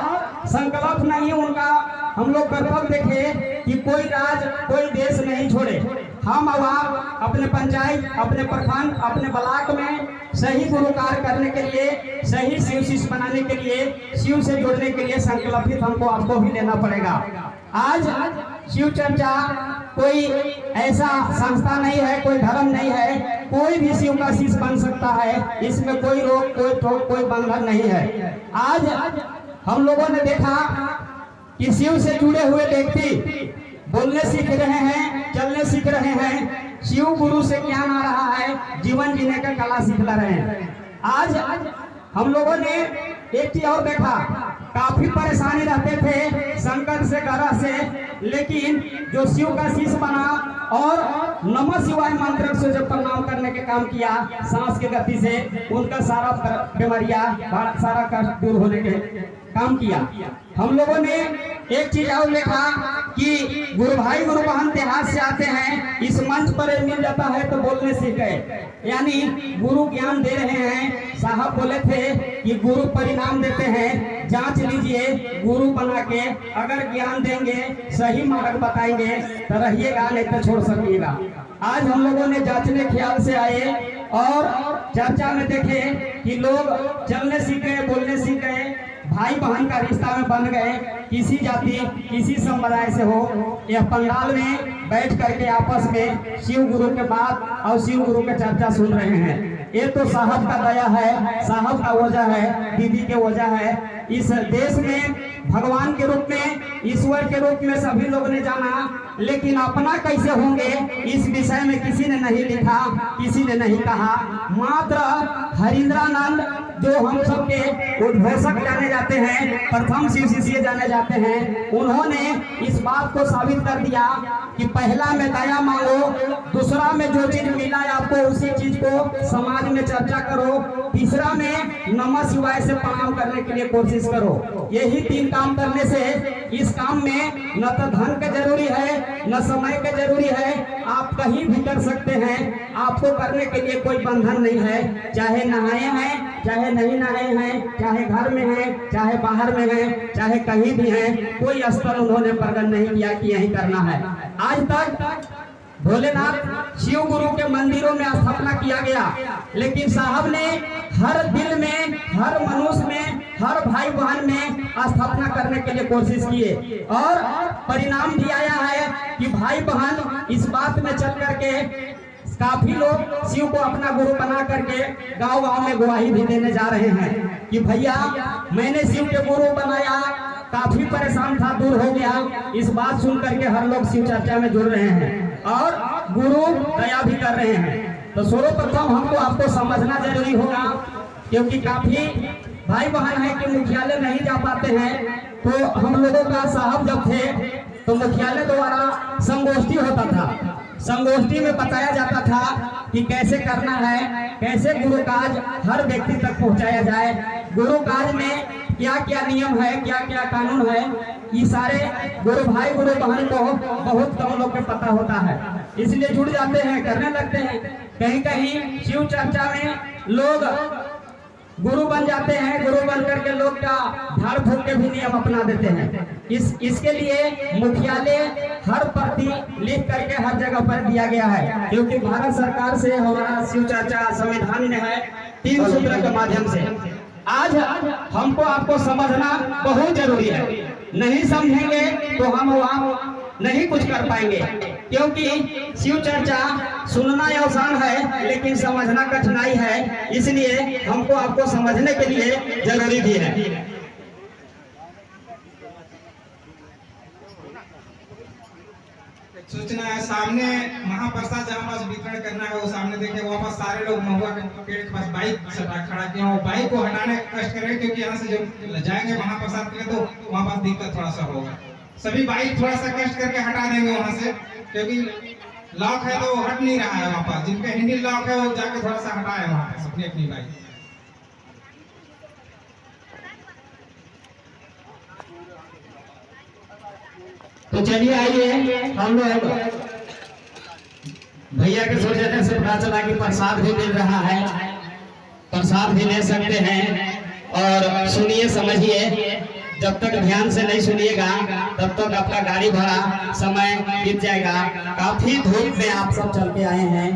संकल्प नहीं उनका, हम लोग कर्तव्य देखे कि कोई राज, कोई देश नहीं छोड़े। हम अब आप अपने पंचायत, अपने प्रखंड, अपने ब्लॉक में सही गुरुकार करने के लिए, सही शिव शिष्य बनाने के लिए, शिव से जोड़ने के लिए संकल्पित हमको आपको भी लेना पड़ेगा। आज शिव चर्चा कोई ऐसा संस्था नहीं है, कोई धर्म नहीं है, कोई भी शिव का शिष्य बन सकता है। इसमें कोई रोक, कोई ठोक, कोई बंधन नहीं है। आज हम लोगों ने देखा कि शिव से जुड़े हुए व्यक्ति बोलने सीख रहे हैं, चलने सीख रहे हैं, शिव गुरु से ज्ञान आ रहा है, जीवन जीने का कला सीख रहे हैं। आज हम लोगों ने एक चीज और देखा, काफी परेशानी रहते थे संकट से, ग्रह से, लेकिन जो शिव का शिष्य बना और नमः शिवाय मंत्र से जो प्रणाम करने के काम किया, सांस की गति से उनका सारा बीमारियां, सारा कष्ट दूर होने के काम किया। हम लोगों ने एक चीज और देखा कि गुरु भाई गुरु बहन देहात से आते हैं, इस मंच पर मिल जाता है तो बोलने सीख गए, यानी गुरु ज्ञान दे रहे हैं। साहब बोले थे कि गुरु परिणाम देते हैं, जांच लीजिए गुरु बना के, अगर ज्ञान देंगे, सही मार्ग बताएंगे तो रहिएगा, नहीं तो छोड़ सकिएगा। आज हम लोगों ने जांचने ख्याल से आए और चर्चा में देखे कि लोग चलने सीख गए, बोलने सीख गए, भाई बहन का रिश्ता में बन गए। किसी जाति, किसी संप्रदाय से हो, यह पंडाल में बैठ करके आपस में शिव गुरु के बात और शिव गुरु के चर्चा सुन रहे हैं। ये तो साहब का दया है, साहब का वजह है, दीदी के वजह है। इस देश में भगवान के रूप में, ईश्वर के रूप में सभी लोग ने जाना, लेकिन अपना कैसे होंगे इस विषय में किसी ने नहीं लिखा, किसी ने नहीं कहा। मात्र हरिंद्रानंद जो हम सबके उद्घोषक जाने जाते हैं, प्रथम शिव शिष्य जाने जाते हैं, उन्होंने इस बात को साबित कर दिया कि पहला में दया मांगो, दूसरा में जो चीज मिला आपको उसी चीज को समाज समाज में चर्चा करो, तीसरा में नमः शिवाय से प्रणाम करने के लिए कोशिश करो। यही 3 काम करने से इस काम में न तो धन का जरूरी है न समय का जरूरी है, आप कहीं भी कर सकते हैं। आपको करने के लिए कोई बंधन नहीं है, चाहे नहाए हैं चाहे नहीं नहाए हैं, चाहे घर में हैं चाहे बाहर में हैं, चाहे कहीं भी हैं, कोई स्थल उन्होंने प्रकट नहीं किया कि यही करना है। आज तक भोलेनाथ शिव गुरु के मंदिरों में स्थापना किया गया, लेकिन साहब ने हर दिल में, हर मनुष्य में, हर भाई बहन में स्थापना करने के लिए कोशिश किए और परिणाम भी आया है कि भाई बहन इस बात में चल करके काफी लोग शिव को अपना गुरु बना करके गांव-गांव में गवाही भी देने जा रहे हैं कि भैया मैंने शिव के गुरु बनाया, काफी परेशान था, दूर हो गया। इस बात सुन करके हर लोग शिव चर्चा में जुड़ रहे हैं और गुरु दया भी कर रहे हैं। तो सर्वप्रथम हमको आपको समझना जरूरी होगा, क्योंकि काफी भाई बहन है कि मुख्यालय नहीं जा पाते हैं। तो हम लोगों का साहब जब थे तो मुख्यालय द्वारा संगोष्ठी होता था, संगोष्ठी में बताया जाता था कि कैसे करना है, कैसे गुरु काज हर व्यक्ति तक पहुंचाया जाए, गुरु काज में क्या क्या नियम है, क्या क्या कानून है, ये सारे गुरु भाई गुरु बहन को बहुत कम लोग को पता होता है। इसलिए जुड़ जाते हैं, करने लगते हैं। कहीं कहीं शिव चर्चा में लोग गुरु बन जाते हैं, गुरु बन करके लोग का झाड़ फूक के भी नियम अपना देते हैं। इसके लिए मुख्यालय हर प्रति लिख करके हर जगह पर दिया गया है, क्योंकि भारत सरकार से हमारा शिव चर्चा संविधान में है 3 सूत्र के माध्यम से। आज हमको आपको समझना बहुत जरूरी है, नहीं समझेंगे तो हम वहाँ नहीं कुछ कर पाएंगे, क्योंकि शिव चर्चा सुनना आसान है लेकिन समझना कठिनाई है। इसलिए हमको आपको समझने के लिए जरूरी भी है। सूचना है सामने महाप्रसाद जहाँ पास वितरण करना है, वो सामने देखे वहाँ पास सारे लोग महुआ के पेड़ के पास बाइक खड़ा किया, वो बाइक को हटाने का कष्ट करें, क्योंकि यहाँ से जब जाएंगे महाप्रसाद के लिए तो वहाँ पास दिक्कत थोड़ा सा होगा। सभी बाइक थोड़ा सा कष्ट करके हटा देंगे वहाँ से, क्योंकि लॉक है तो हट नहीं रहा है वहाँ पास। जिनका हैंडल लॉक है वो जाके थोड़ा सा हटाए वहाँ पास अपनी अपनी बाइक। तो चलिए आइए, हम लोग भैया के सोचने से पता चला कि प्रसाद भी मिल रहा है, प्रसाद भी ले सकते हैं। और सुनिए समझिए, जब तक ध्यान से नहीं सुनिएगा तब तक आपका गाड़ी भाड़ा समय बीत जाएगा। काफी धूप में आप सब चल के आए हैं,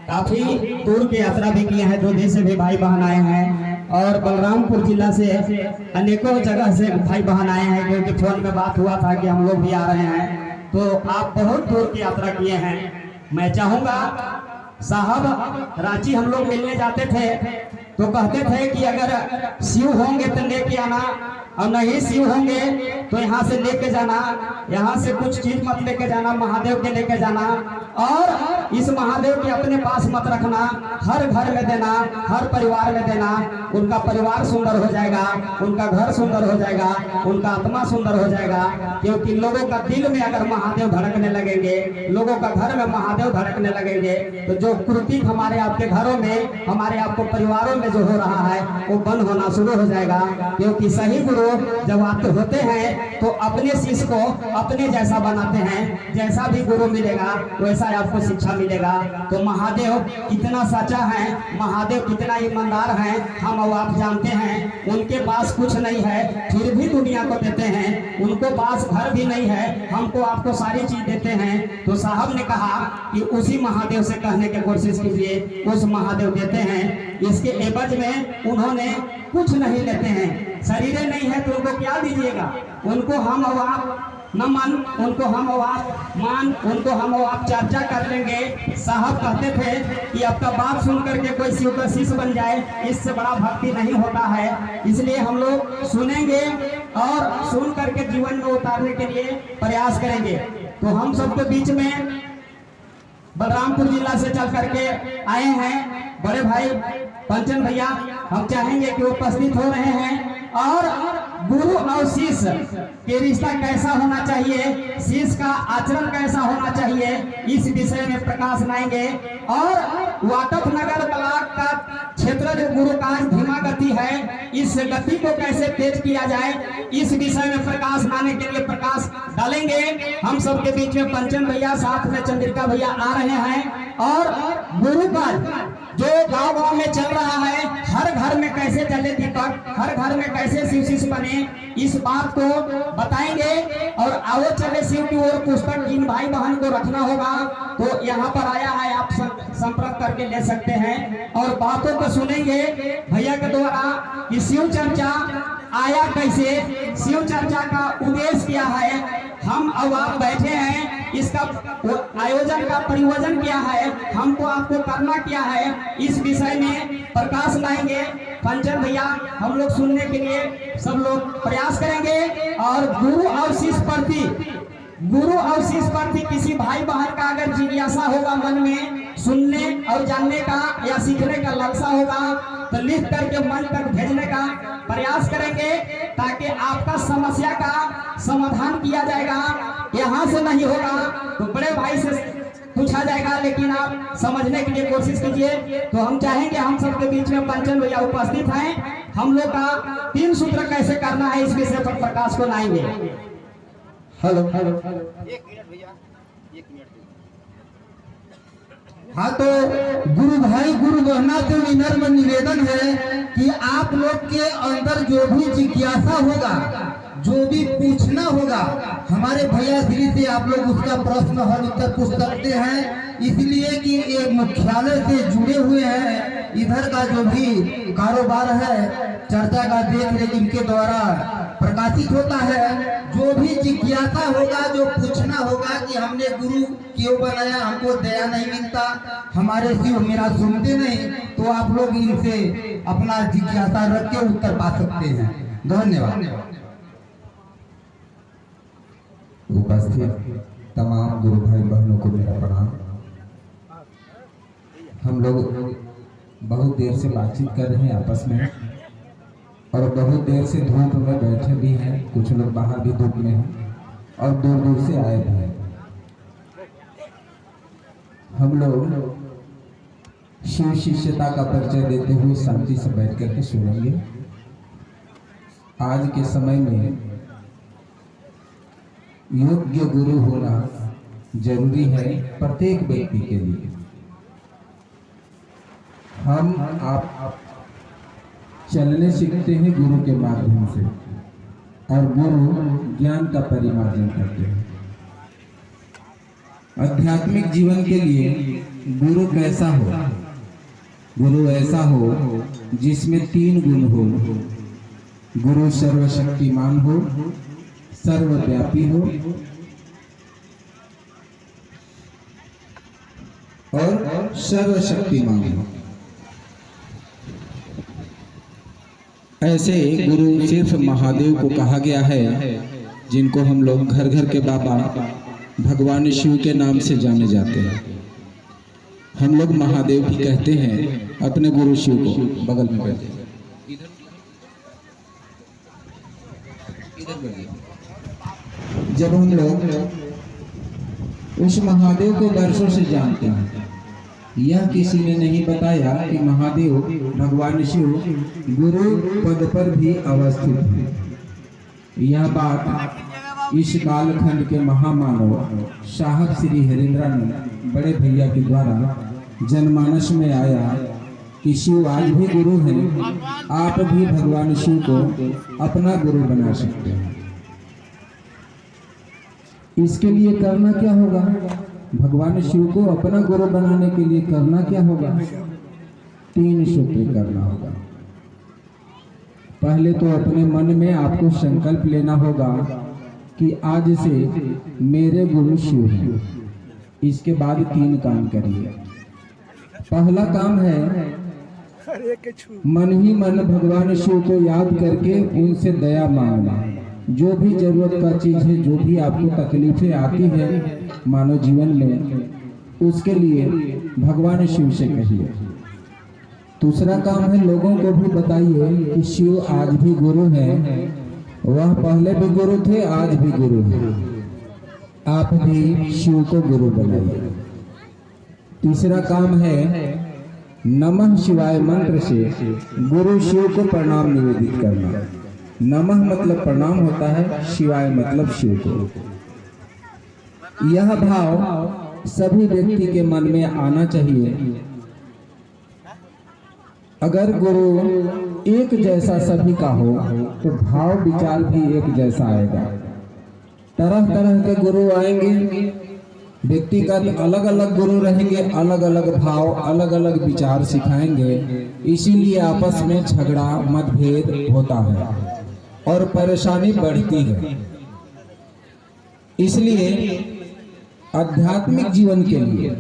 काफी दूर की यात्रा भी किए हैं, दूर से भी भाई बहन आए हैं और बलरामपुर जिला से अनेकों जगह से भाई बहन आए हैं, क्योंकि फोन पे बात हुआ था कि हम लोग भी आ रहे हैं। तो आप बहुत दूर की यात्रा किए हैं। मैं चाहूंगा, साहब रांची हम लोग मिलने जाते थे तो कहते थे कि अगर शिव होंगे तो लेके आना, और नहीं शिव होंगे तो यहाँ से लेके जाना, यहाँ से कुछ चीज मत लेके जाना, महादेव के लेके जाना, और इस महादेव के अपने पास मत रखना, हर घर में देना, हर परिवार में देना। उनका परिवार सुंदर हो जाएगा, उनका घर सुंदर हो जाएगा, उनका आत्मा सुंदर हो जाएगा। क्योंकि लोगों का दिल में अगर महादेव धड़कने लगेंगे, लोगों का घर में महादेव धड़कने लगेंगे, तो जो कुरीति हमारे आपके घरों में, हमारे आपको परिवारों में जो हो रहा है वो बंद होना शुरू हो जाएगा। क्योंकि सही गुरु जब आते होते हैं तो अपने शिष्य को अपने जैसा बनाते हैं, जैसा भी गुरु मिलेगा वैसा आपको शिक्षा मिलेगा। तो महादेव कितना सच्चा है, महादेव कितना ईमानदार है, हम और आप जानते हैं। उनके पास कुछ नहीं है फिर भी दुनिया को देते हैं, उनको पास घर भी नहीं है, हमको आपको सारी चीज देते हैं। तो साहब ने कहा कि उसी महादेव से कहने की कोशिश कीजिए, उस महादेव देते हैं। इसके एवज में उन्होंने कुछ नहीं लेते हैं, शरीर नहीं है तो उनको क्या दीजिएगा। उनको हम और आप न मन, उनको हम और आप मान, उनको हम और आप चर्चा कर लेंगे। साहब कहते थे कि आपका बात सुन करके कोई शिव का शिष्य बन जाए, इससे बड़ा भक्ति नहीं होता है। इसलिए हम लोग सुनेंगे और सुन करके जीवन में उतारने के लिए प्रयास करेंगे। तो हम सबके बीच में बलरामपुर जिला से चल करके आए हैं बड़े भाई पंचन भैया, हम चाहेंगे कि उपस्थित हो रहे हैं और गुरु और शिष्य के रिश्ता कैसा होना चाहिए, शिष्य का आचरण कैसा होना चाहिए, इस विषय में प्रकाश लाएंगे। और वाटफ नगर ब्लॉक का क्षेत्र जो गुरु का धीमा गति है, इस गति को कैसे तेज किया जाए, इस विषय में प्रकाश लाने के लिए प्रकाश डालेंगे। हम सबके बीच में पंचम भैया, साथ में चंद्रिका भैया आ रहे हैं। और गुरु का जो गांव में चल रहा है, हर घर में कैसे जले दीपक, हर घर में कैसे शिव शिष्य बने, इस बात को बताएंगे। और आओ चले शिव की ओर पुस्तक जिन भाई बहन को रखना होगा तो यहाँ पर आया है, आप संपर्क करके ले सकते हैं। और बातों को सुनेंगे भैया के द्वारा कि शिव चर्चा आया कैसे, शिव चर्चा का उद्देश्य क्या है, हम अब आप बैठे हैं, इसका आयोजन का परियोजन क्या है, हमको आपको करना क्या है, इस विषय में प्रकाश लाएंगे पंचम भैया। हम लोग सुनने के लिए सब लोग प्रयास करेंगे। और गुरु और शिष्य प्रति किसी भाई बहन का अगर जिज्ञासा होगा मन में, सुनने और जानने का या सीखने का लालसा होगा, तो लिख करके मन तक भेजने का प्रयास करेंगे, ताकि आपका समस्या का समाधान किया जाएगा। यहाँ से नहीं होगा तो बड़े भाई से पूछा जाएगा, लेकिन आप समझने के लिए कोशिश कीजिए। तो हम चाहेंगे, हम सबके बीच में पंचम भैया उपस्थित हैं, हम लोग का 3 सूत्र कैसे करना है इस विषय पर प्रकाश को लाएंगे। हेलो। 1 मिनट भैया, 1 मिनट। हाँ, तो गुरु भाई गुरु बहना से विनम्र निवेदन है कि आप लोग के अंदर जो भी जिज्ञासा होगा, जो भी पूछना होगा, हमारे भैया श्री से आप लोग उसका प्रश्न हल उत्तर पूछ सकते हैं। इसलिए कि ये मुख्यालय से जुड़े हुए हैं, इधर का जो भी कारोबार है चर्चा का देख रेख इनके द्वारा प्रकाशित होता है। जो भी जिज्ञासा होगा, जो पूछना होगा कि हमने गुरु क्यों बनाया, हमको दया नहीं मिलता, हमारे शिव मेरा सुनते नहीं, तो आप लोग इनसे अपना जिज्ञासा रख के उत्तर पा सकते हैं। धन्यवाद। उपस्थित तमाम गुरु भाई बहनों को मेरा प्रणाम। हम लोग बहुत देर से बातचीत कर रहे हैं आपस में, और बहुत देर से धूप में बैठे भी हैं, कुछ लोग बाहर भी धूप में हैं और दूर दूर से आए भी हैं। हम लोग शिव शिष्यता का परिचय देते हुए शांति से बैठ करके सुनेंगे। आज के समय में योग्य गुरु होना जरूरी है प्रत्येक व्यक्ति के लिए। हम आप चलने सीखते हैं गुरु के माध्यम से, और गुरु ज्ञान का परिमार्जन करते हैं। आध्यात्मिक जीवन के लिए गुरु कैसा हो? गुरु ऐसा हो जिसमें 3 गुण हो। गुरु सर्वशक्तिमान हो, सर्वव्यापी हो और सर्वशक्तिमान हो। ऐसे गुरु सिर्फ महादेव को कहा गया है, जिनको हम लोग घर घर के बाबा भगवान शिव के नाम से जाने जाते हैं। हम लोग महादेव भी कहते हैं अपने गुरु शिव को। बगल में बैठे जब हम लोग उस महादेव को वर्षों से जानते हैं, यह किसी ने नहीं बताया कि महादेव भगवान शिव गुरु पद पर भी अवस्थित है। यह बात इस कालखंड के महामानव साहब श्री हरिंद्रानंद बड़े भैया के द्वारा जनमानस में आया कि शिव आज भी गुरु हैं, आप भी भगवान शिव को अपना गुरु बना सकते हैं। इसके लिए करना क्या होगा? भगवान शिव को अपना गुरु बनाने के लिए करना क्या होगा? 3 सूत्र करना होगा। पहले तो अपने मन में आपको संकल्प लेना होगा कि आज से मेरे गुरु शिव हैं। इसके बाद 3 काम करिए। पहला काम है मन ही मन भगवान शिव को याद करके उनसे दया मांगना। जो भी जरूरत का चीज है, जो भी आपको तकलीफें आती है मानव जीवन में, उसके लिए भगवान शिव से कहिए। दूसरा काम है लोगों को भी बताइए कि शिव आज भी गुरु है। वह पहले भी गुरु थे, आज भी गुरु है। आप भी शिव को गुरु बनाइए। तीसरा काम है नमः शिवाय मंत्र से गुरु शिव को प्रणाम निवेदित करना। नमः मतलब प्रणाम होता है, शिवाय मतलब शिव को। यह भाव सभी व्यक्ति के मन में आना चाहिए। अगर गुरु एक जैसा सभी का हो तो भाव विचार भी एक जैसा आएगा। तरह तरह के गुरु आएंगे, व्यक्तिगत अलग अलग गुरु रहेंगे, अलग अलग भाव अलग अलग विचार सिखाएंगे। इसीलिए आपस में झगड़ा मतभेद होता है और परेशानी बढ़ती है। इसलिए आध्यात्मिक जीवन के लिए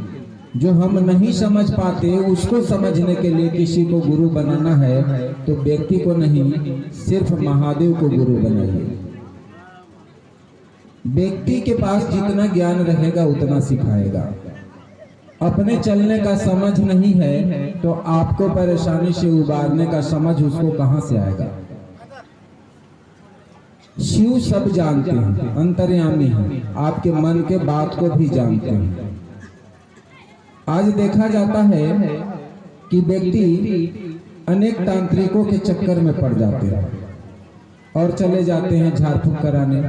जो हम नहीं समझ पाते उसको समझने के लिए किसी को गुरु बनाना है तो व्यक्ति को नहीं, सिर्फ महादेव को गुरु बनाइए। व्यक्ति के पास जितना ज्ञान रहेगा उतना सिखाएगा। अपने चलने का समझ नहीं है तो आपको परेशानी से उबारने का समझ उसको कहां से आएगा। शिव सब जानते हैं, अंतर्यामी हैं, आपके मन के बात को भी जानते हैं। आज देखा जाता है कि व्यक्ति अनेक तांत्रिकों के चक्कर में पड़ जाते हैं और चले जाते हैं झाड़ फूक कराने।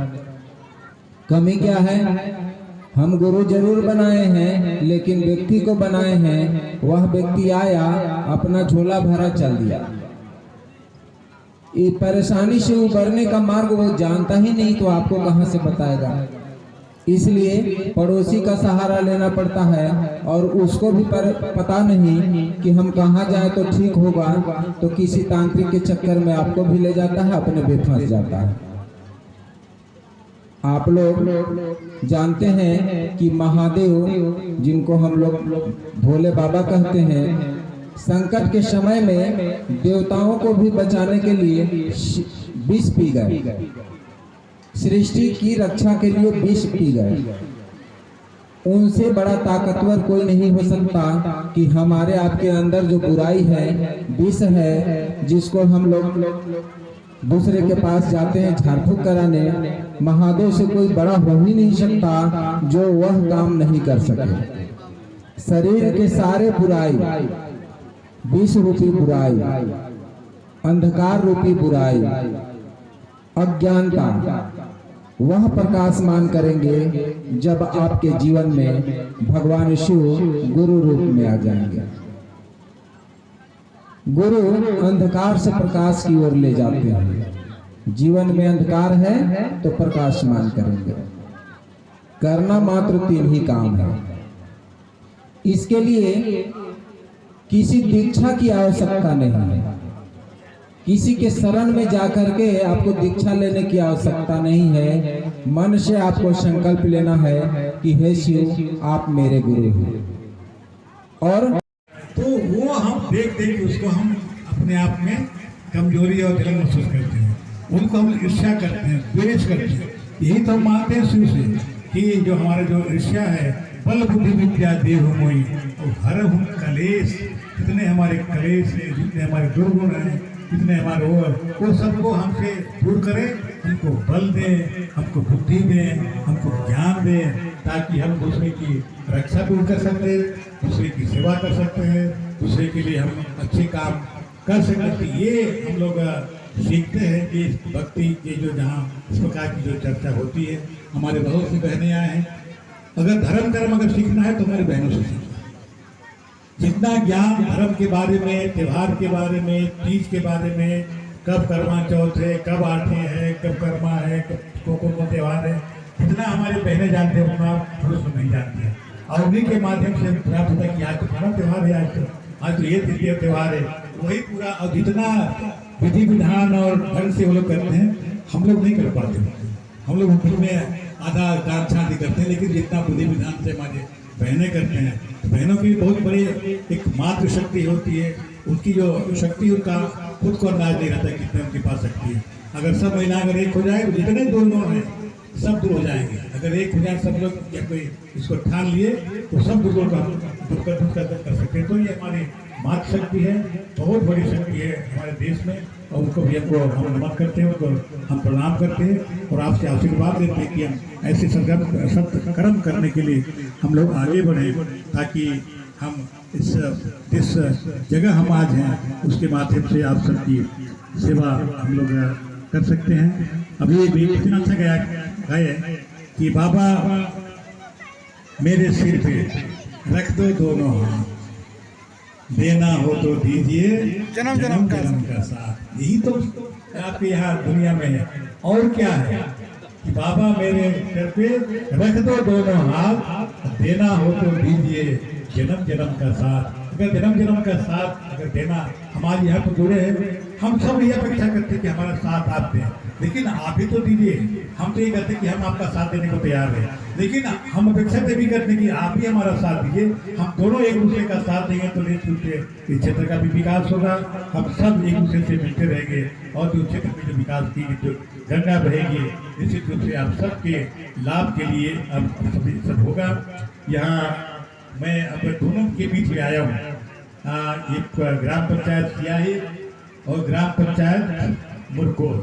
कमी क्या है? हम गुरु जरूर बनाए हैं लेकिन व्यक्ति को बनाए हैं। वह व्यक्ति आया, अपना झोला भरा, चल दिया। ये परेशानी से उबरने का मार्ग वो जानता ही नहीं तो आपको कहां से बताएगा। इसलिए पड़ोसी का सहारा लेना पड़ता है और उसको भी पता नहीं कि हम कहां जाए तो ठीक होगा, तो किसी तांत्रिक के चक्कर में आपको भी ले जाता है, अपने भी फंस जाता है। आप लोग जानते हैं कि महादेव, जिनको हम लोग भोले बाबा कहते हैं, संकट के समय में देवताओं को भी बचाने के लिए विष पी गए। सृष्टि की रक्षा के लिए विष पी गए। उनसे बड़ा ताकतवर कोई नहीं हो सकता कि हमारे आपके अंदर जो बुराई है, विष है, जिसको हम लोग दूसरे के पास जाते हैं झाड़ फूक कराने, महादेव से कोई बड़ा हो ही नहीं सकता जो वह काम नहीं कर सके। शरीर के सारे बुराई, विष रूपी बुराई, अंधकार रूपी बुराई, अज्ञानता, वह प्रकाशमान करेंगे जब आपके जीवन में भगवान शिव गुरु रूप में आ जाएंगे। गुरु अंधकार से प्रकाश की ओर ले जाते हैं। जीवन में अंधकार है तो प्रकाशमान करेंगे। करना मात्र 3 ही काम है। इसके लिए किसी दीक्षा की आवश्यकता नहीं है। किसी के शरण में जाकर के आपको दीक्षा लेने की आवश्यकता नहीं है। मन से आपको संकल्प लेना है कि हे शिव, आप मेरे गुरु हैं। और तो वो हम देख के उसको हम अपने आप में कमजोरी और जलन महसूस करते हैं। उनको हम ईर्ष्या करते हैं, द्वेष करते हैं। यही तो हम मानते हैं शिव से कि जो हमारा जो ईर्ष्या है, बल बुद्धि विद्या देव मोई और हर हूँ कलेश। जितने हमारे कलेश हैं, जितने हमारे दुर्गुण हैं, जितने हमारे वो सबको हमसे दूर करें, हमको बल दें, हमको बुद्धि दें, हमको ज्ञान दें, ताकि हम दूसरे की रक्षा भी कर सकते हैं, दूसरे की सेवा कर सकते हैं, दूसरे के लिए हम अच्छे काम कर सकते हैं। ये हम लोग सीखते हैं कि भक्ति के जो जहाँ इस प्रकार की जो चर्चा होती है, हमारे बहुत सी बहनें आए हैं। अगर धर्म अगर सीखना है तो हमारी बहनों से सीखना। जितना ज्ञान धर्म के बारे में, त्योहार के बारे में, तीज के बारे में, कब करवा चौथ है, कब आठे है, कब कर्मा है, कब को त्यौहार है, जितना हमारे बहनें जानते हैं उतना पुरुष नहीं जानते हैं। और उन्हीं के माध्यम से प्राप्त होता है कि आज तो खाना त्यौहार है, आज तो ये तृतीय त्यौहार है। वही पूरा और जितना विधि विधान और ढंग से वो लोग करते हैं, हम लोग नहीं कर पाते। हम लोग में आधा काट छाँटी करते हैं, लेकिन जितना विधि विधान से हमारे बहनें करते हैं, तो बहनों की बहुत बड़ी एक मातृ शक्ति होती है। उनकी जो शक्ति, उनका खुद को अंदाज नहीं रहता कितने उनके पास शक्ति है। अगर सब महिला अगर एक हो जाए तो जितने दुर्गुण हैं सब दूर हो जाएंगे। अगर एक हो जाए सब लोग या कोई इसको ठान लिए तो सब दुर्गुण का दूर कर सकते हैं। तो ये हमारी मातृ शक्ति है, बहुत बड़ी शक्ति है हमारे देश में, और उनको भी हम नमन करते हैं, उनको हम प्रणाम करते हैं और आपसे आशीर्वाद देते हैं कि हम ऐसे सत्कर्म करने के लिए हम लोग आगे बढ़ें, ताकि हम इस जगह हम आज हैं उसके माध्यम से आप सबकी सेवा हम लोग कर सकते हैं। अभी भी इतना अच्छा गया है कि बाबा मेरे सिर पे रख दो दोनों हाथ, देना हो तो दीजिए जन्म जन्म का साथ। यही तो आपके यहाँ दुनिया में है। और क्या है कि बाबा मेरे सिर पे रख दो दोनों हाथ, देना हो तो दीजिए जन्म जन्म का साथ। अगर जन्म जन्म का साथ अगर देना हमारे यहाँ पर जुड़े हैं, हम सब ये अपेक्षा करते हैं कि हमारा साथ आप दें, लेकिन आप ही तो दीजिए। हम तो ये कहते हैं कि हम आपका साथ देने को तैयार हैं, लेकिन हम अपेक्षा भी करते हैं कि आप ही हमारा साथ दीजिए। हम दोनों एक दूसरे का साथ देंगे तो निश्चित रूप से इस क्षेत्र का भी विकास होगा। हम सब एक दूसरे से मिलते रहेंगे और जो क्षेत्र में जो विकास की जो गंगा बहेगी निश्चित रूप से आप सबके लाभ के लिए अब सब होगा। यहाँ मैं अब दोनों के बीच में आया हूँ, एक ग्राम पंचायत सियाही और ग्राम पंचायत मुरकोल।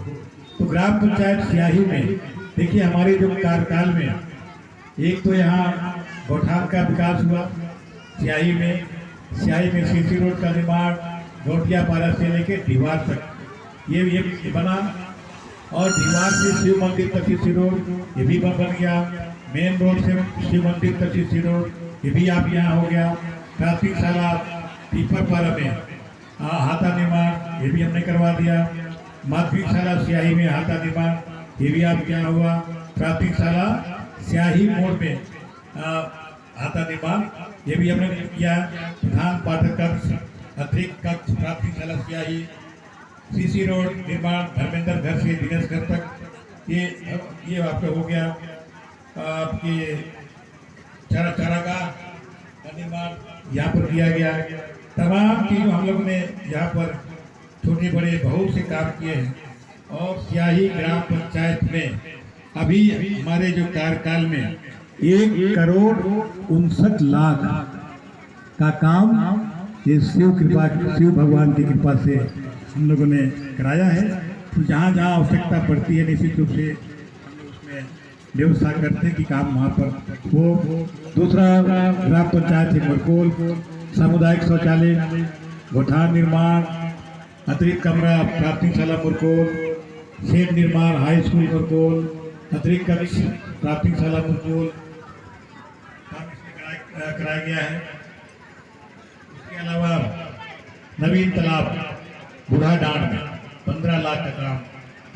तो ग्राम पंचायत सियाही में देखिए हमारे जो कार्यकाल में एक तो यहाँ गौठान का विकास हुआ सियाही में सीसी रोड का निर्माण गौटिया पारा से लेके दीवार तक ये बना, और दीवार से शिव मंदिर तक सीसी रोड ये भी बन गया। मेन रोड से शिव मंदिर तक सीसी रोड ये भी आप यहाँ हो गया। प्राथमिक शाला पीपरपारा में हाथा निर्माण ये भी हमने करवा दिया। माध्यमिक शाला स्याही में हाथा निर्माण ये भी आप यहाँ हुआ। प्राथमिक शाला स्याही मोड़ में हाथा निर्माण ये भी हमने किया। प्रधान पाठक कक्ष, अतिरिक्त कक्ष, प्राथमिक शाला स्याही, सीसी रोड निर्माण धर्मेंद्र घर से दिनेश घर तक ये आपका हो गया। आपके चारागाह का निर्माण यहाँ पर किया गया। तमाम चीज़ों हम लोगों ने यहाँ पर छोटे बड़े बहुत से काम किए हैं। और स्याही ग्राम पंचायत में अभी हमारे जो कार्यकाल में 1,59,00,000 का काम ये शिव भगवान की कृपा से हम लोगों ने कराया है। तो जहाँ जहाँ आवश्यकता पड़ती है निश्चित रूप से उसमें व्यवस्था करते हैं कि काम वहाँ पर हो। दूसरा ग्राम पंचायत मुरकोल सामुदायिक शौचालय, गौठान निर्माण, अतिरिक्त कमरा प्राथमिक शाला मुरकोल, शेड निर्माण हाई स्कूल मुरकोल, अतिरिक्त कक्ष प्राथमिक शाला मुरकोल कराया गया है। इसके अलावा नवीन तालाब बूढ़ा डांड में 15 लाख का काम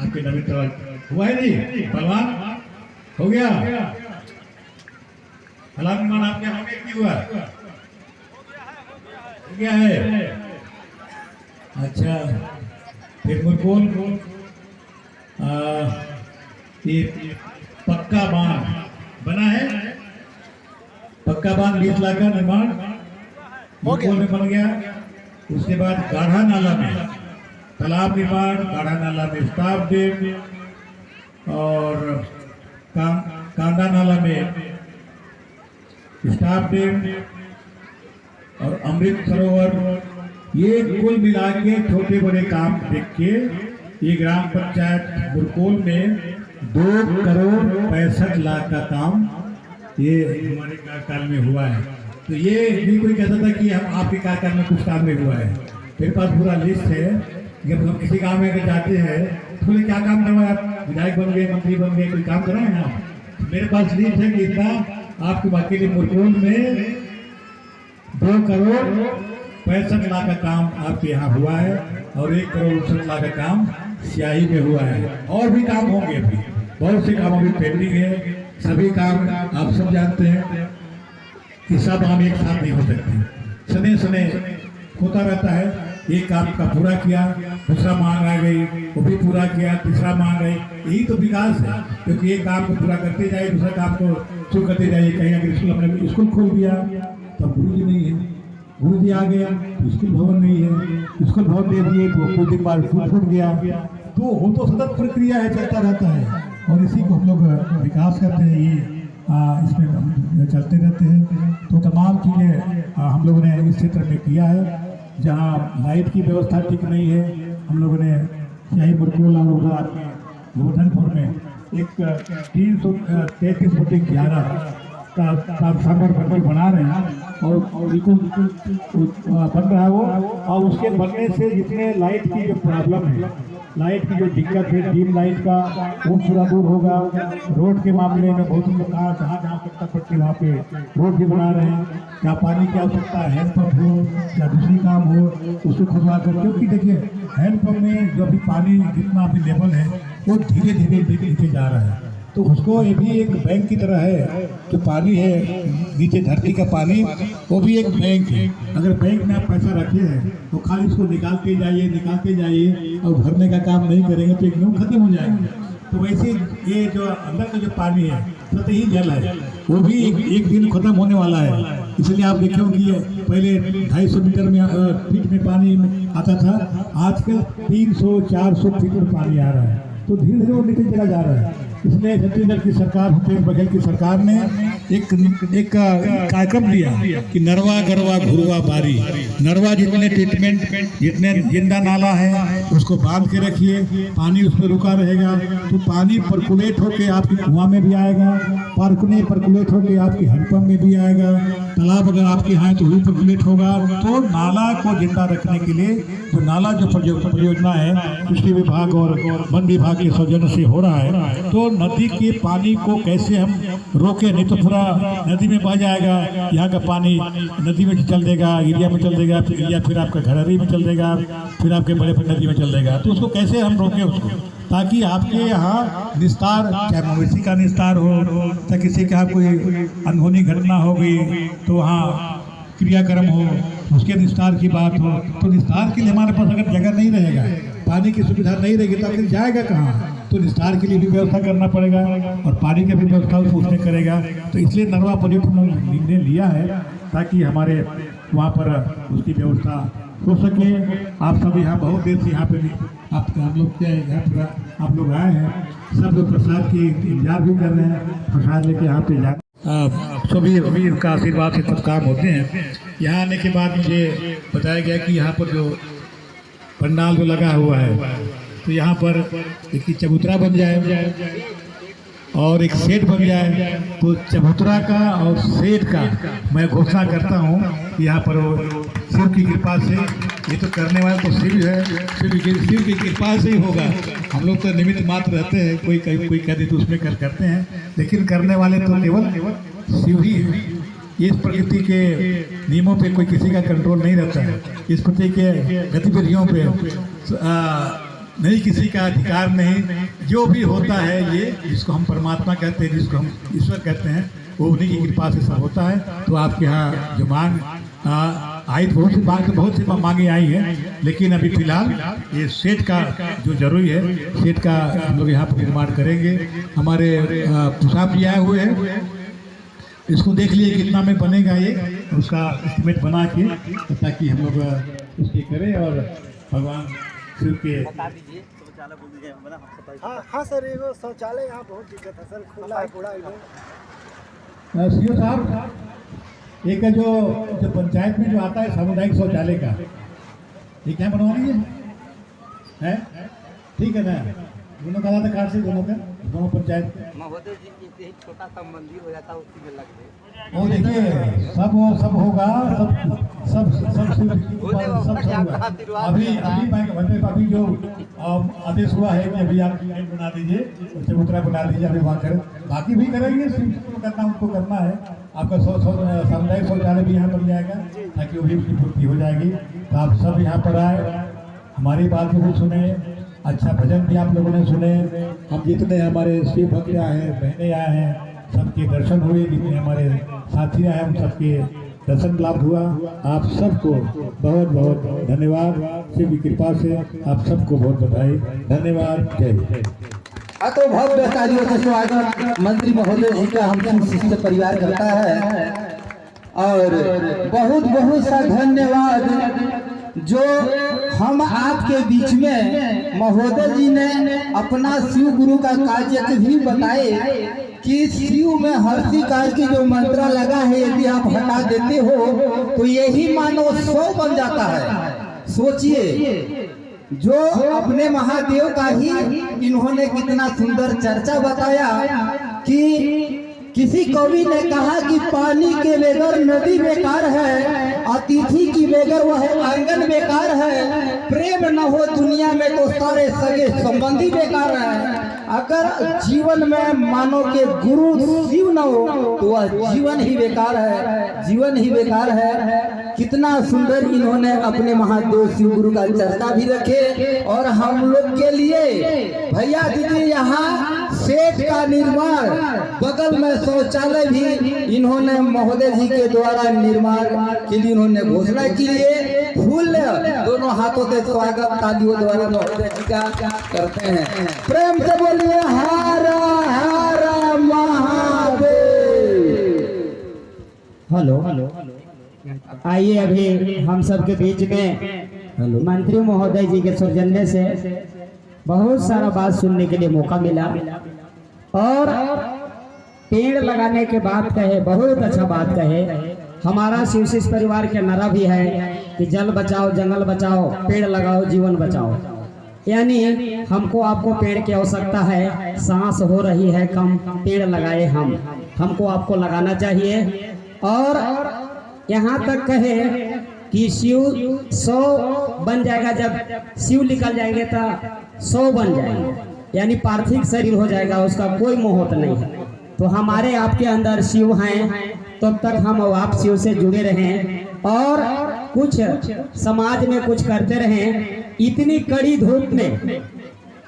आपके नवीन तालाब हुआ है। नहीं भगवान हो गया तालाब निर्माण आपके यहाँ नहीं हुआ क्या है? अच्छा, फिर मुरकोल ये पक्का बांध बना है। पक्का बांध 20 लाख का निर्माण मुरकोल में बन गया। उसके बाद गाढ़ा नाला में तालाब निर्माण, गाढ़ा नाला में स्टाफ डैम और कांदा नाला में स्टाफ डैम और अमृत सरोवर, ये कुल मिला के छोटे बड़े काम देख के ये ग्राम पंचायत मुरकोल में 2,65,00,000 का काम ये हमारे कार्यकाल में हुआ है। तो ये भी कोई कहता था कि हम आपके कार्यकाल में कुछ काम नहीं हुआ है। मेरे पास पूरा लिस्ट है। जब हम किसी गाँव में अगर जाते हैं तो बोले क्या काम करवाए, आप विधायक बन गए, मंत्री बन गए, कोई काम कराए ना। मेरे पास लिस्ट है कि इतना आपके अकेले मुरकोल में 2,65,00,000 का काम आपके यहाँ हुआ है और 1,59,00,000 का काम स्याही में हुआ है। और भी काम होंगे, अभी बहुत से काम अभी पेंडिंग है। सभी काम आप सब जानते हैं कि सब काम एक साथ नहीं हो सकते, सने सने होता रहता है। एक काम का पूरा किया, दूसरा मांग आ गई, वो भी पूरा किया, तीसरा मांग आई। यही तो विकास है, क्योंकि एक काम को पूरा करते जाइए, दूसरा काम को शुरू करते जाइए। कहीं अगर स्कूल अपने स्कूल खोल दिया तो गुरु जी नहीं है, गुरु जी आ गया तो स्कूल भवन नहीं है, स्कूल भवन दे दिए तो कुछ दिन बाद स्कूल छूट गया। तो वो तो सतत प्रक्रिया है, चलता रहता है और इसी को हम लोग विकास करते हैं। ये इसमें हम चलते रहते हैं। तो तमाम चीज़ें हम लोगों ने इस क्षेत्र में किया है। जहाँ लाइट की व्यवस्था ठीक नहीं है, हम लोगों ने स्याही मुरकोल और गोवर्धनपुर में एक 333 फुट 11 का ट्रांसफार्मर बना रहे हैं। और बिल्कुल बन रहा है वो। और उसके बनने से जितने लाइट की जो प्रॉब्लम है, लाइट की जो दिक्कत है, डीम लाइट का, वो पूरा दूर होगा। रोड के मामले में बहुत लोग जहाँ जहाँ आवश्यकता पड़ती है वहाँ पे रोड भी बना रहे हैं। या पानी की आवश्यकता है, हैंडपम्प हो या दूसरी काम हो उसको खुदवा कर, क्योंकि देखिए हैंडपम्प में जो अभी पानी जितना अभी लेवल है वो धीरे धीरे नीचे जा रहा है। तो उसको ये भी एक बैंक की तरह है, जो पानी है नीचे धरती का पानी, वो भी एक बैंक है। अगर बैंक में आप पैसा रखे हैं तो खाली उसको निकालते जाइए और भरने का काम नहीं करेंगे तो एकदम खत्म हो जाएगा। तो वैसे ये जो अंदर का जो पानी है, सतही जल है, वो भी एक दिन खत्म होने वाला है। इसलिए आप देखे होंगे पहले 250 मीटर में फीट में पानी आता था, आजकल 300-400 फीट में पानी आ रहा है। तो धीरे धीरे वो नीचे चला जा रहा है। इसलिए छत्तीसगढ़ की सरकार, भूपेश बघेल की सरकार ने एक कार्यक्रम दिया कि नरवा गरवा घुरवा बारी। नरवा जितने ट्रीटमेंट, जितने जिंदा नाला है उसको बांध के रखिए, पानी उसमें रुका रहेगा तो पानी पर्कुलेट होके आपके कुआं में भी आएगा, पानी पर्कुलेट होके आपके हैंडपम्प में भी आएगा, तालाब अगर आपके यहाँ तो भी पर्कुलेट होगा। तो नाला को जिंदा रखने के लिए जो नाला जो परियोजना है कृषि विभाग और वन विभाग के सौजन्य से हो रहा है, तो नदी के पानी को कैसे हम रोके, नहीं तो पूरा नदी में बह जाएगा। यहाँ का पानी नदी में चल देगा, एरिया में चल देगा, फिर आपका घरहरी में चल देगा, फिर आपके बड़े नदी में चल देगा। तो उसको कैसे हम रोकें उसको, ताकि आपके यहाँ निस्तार, चाहे मवेशी का निस्तार हो, चाहे किसी के यहाँ कोई अनहोनी घटना हो गई तो वहाँ क्रियाक्रम हो, उसके निस्तार की बात हो। तो निस्तार के लिए हमारे पास अगर जगह नहीं रहेगा, पानी की सुविधा नहीं रहेगी तो आखिर जाएगा कहाँ। तो निस्तार के लिए भी व्यवस्था करना पड़ेगा और पानी की भी व्यवस्था उसमें करेगा। तो इसलिए नरवा प्रोजेक्ट ने लिया है ताकि हमारे वहाँ पर उसकी व्यवस्था हो सके। आप सब यहाँ बहुत देर से यहाँ पे हम लोग क्या है, पूरा आप लोग आए हैं, सब लोग प्रसाद की इंतजार भी कर रहे हैं, प्रसाद लेके यहाँ पे जा सभी अमीर का आशीर्वाद से सब काम होते हैं। यहाँ आने के बाद मुझे बताया गया कि यहाँ पर जो पंडाल जो लगा हुआ है तो यहाँ पर एक चबूतरा बन जाए और एक सेट बन जाए। तो चबूतरा का और सेट का मैं घोषणा करता हूँ यहाँ पर शिव की कृपा से, ये तो करने वाला तो शिव है, शिव की कृपा से ही होगा। हम लोग तो निमित्त मात्र रहते हैं, कोई कह दे तो उसमें करते हैं, लेकिन करने वाले तो केवल शिव ही है। इस प्रकृति के नियमों पे कोई किसी का कंट्रोल नहीं रहता है, इस प्रकृति के गतिविधियों पे नहीं किसी का अधिकार नहीं। जो भी होता है ये, जिसको हम परमात्मा कहते हैं, जिसको हम ईश्वर कहते हैं, वो उन्हीं की कृपा से सब होता है। तो आपके यहाँ जो मांग आई, बहुत सी मांगे आई हैं, लेकिन अभी फिलहाल ये सेट का जो जरूरी है, सेट का हम लोग यहाँ पर निर्माण करेंगे। हमारे पुसाब भी आए हुए हैं, इसको देख लिए कितना में बनेगा ये, उसका एस्टिमेट बना के, ताकि हम लोग उसकी करें और भगवान शिव के हाँ सर, ये शौचालय यहाँ बहुत दिक्कत है सर, खुला है पूरा एकदम। सीओ साहब, एक जो पंचायत में जो आता है सामुदायिक शौचालय का, ये क्या बनवा लीजिए है, ठीक है ना? दोनों का कार्ड से दोनों पंचायत छोटा सा मंदिर हो जाता है उसी में लगते। वो देखिए सब होगा, सब अभी जो आदेश हुआ है कि अभी आप बना दीजिए, चबूतरा बना दीजिए, अभी वहाँ करें, बाकी भी करेंगे, करना उनको करना है। आपका सामुदायिक शौचालय भी यहाँ बन जाएगा ताकि वो भी उसकी पूर्ति हो जाएगी। तो आप सब यहाँ पर आए, हमारी बात भी सुने, अच्छा भजन भी आप लोगों ने सुने। हम जितने हमारे शिव भक्त आए हैं, बहनें आए हैं, सबके दर्शन हुए, जितने हमारे साथी आए हम सबके दर्शन लाभ हुआ। आप सबको बहुत बहुत धन्यवाद, शिव की कृपा से आप सबको बहुत बधाई, धन्यवाद, जय हिंद। तो भव्य तालियों से स्वागत मंत्री महोदय जी का हम शिष्ट परिवार करता है और बहुत बहुत सा धन्यवाद जो हम आपके बीच में महोदय जी ने अपना शिव गुरु का कार्य भी बताए कि शिव में हर्षी कार की जो मंत्र लगा है, यदि आप हटा देते हो तो यही मानो 100 बन जाता है। सोचिए, जो अपने महादेव का ही इन्होंने कितना सुंदर चर्चा बताया कि किसी कवि ने कहा कि पानी के बगैर नदी बेकार है, अतिथि की बगैर वह आंगन बेकार है, प्रेम न हो दुनिया में तो सारे सगे संबंधी बेकार है। अगर जीवन में मानो के गुरु शिव न हो तो वह जीवन ही बेकार है, जीवन ही बेकार है। कितना सुंदर इन्होंने अपने महादेव शिव गुरु का चर्चा भी रखे। और हम लोग के लिए भैया दीदी यहाँ सेठ का निर्माण, बगल में शौचालय भी इन्होंने महोदय जी के द्वारा निर्माण के लिए इन्होंने घोषणा की है। फूल दोनों हाथों से स्वागत तालियों द्वारा महोदय जी का करते हैं। प्रेम से बोलिए हर हर महादेव। हेलो आइए अभी हम सबके बीच में मंत्री महोदय जी के सौजन्य से बहुत सारा बात सुनने के लिए मौका मिला और पेड़ लगाने के बात कहे, बहुत अच्छा बात कहे। हमारा शिवशिष परिवार के नारा भी है कि जल बचाओ, जंगल बचाओ, पेड़ लगाओ, जीवन बचाओ। यानी हमको आपको पेड़ की आवश्यकता है, सांस हो रही है कम, पेड़ लगाए हमको आपको लगाना चाहिए। और यहाँ तक कहे कि शिव 100 बन जाएगा, जब शिव निकल जाएंगे तो 100 बन जाएंगे, यानी पार्थिव शरीर हो जाएगा, उसका कोई मोहत नहीं है। तो हमारे आपके अंदर शिव हैं, तब तक हम आप शिव से जुड़े रहें और कुछ समाज में कुछ करते रहें। इतनी कड़ी धूप में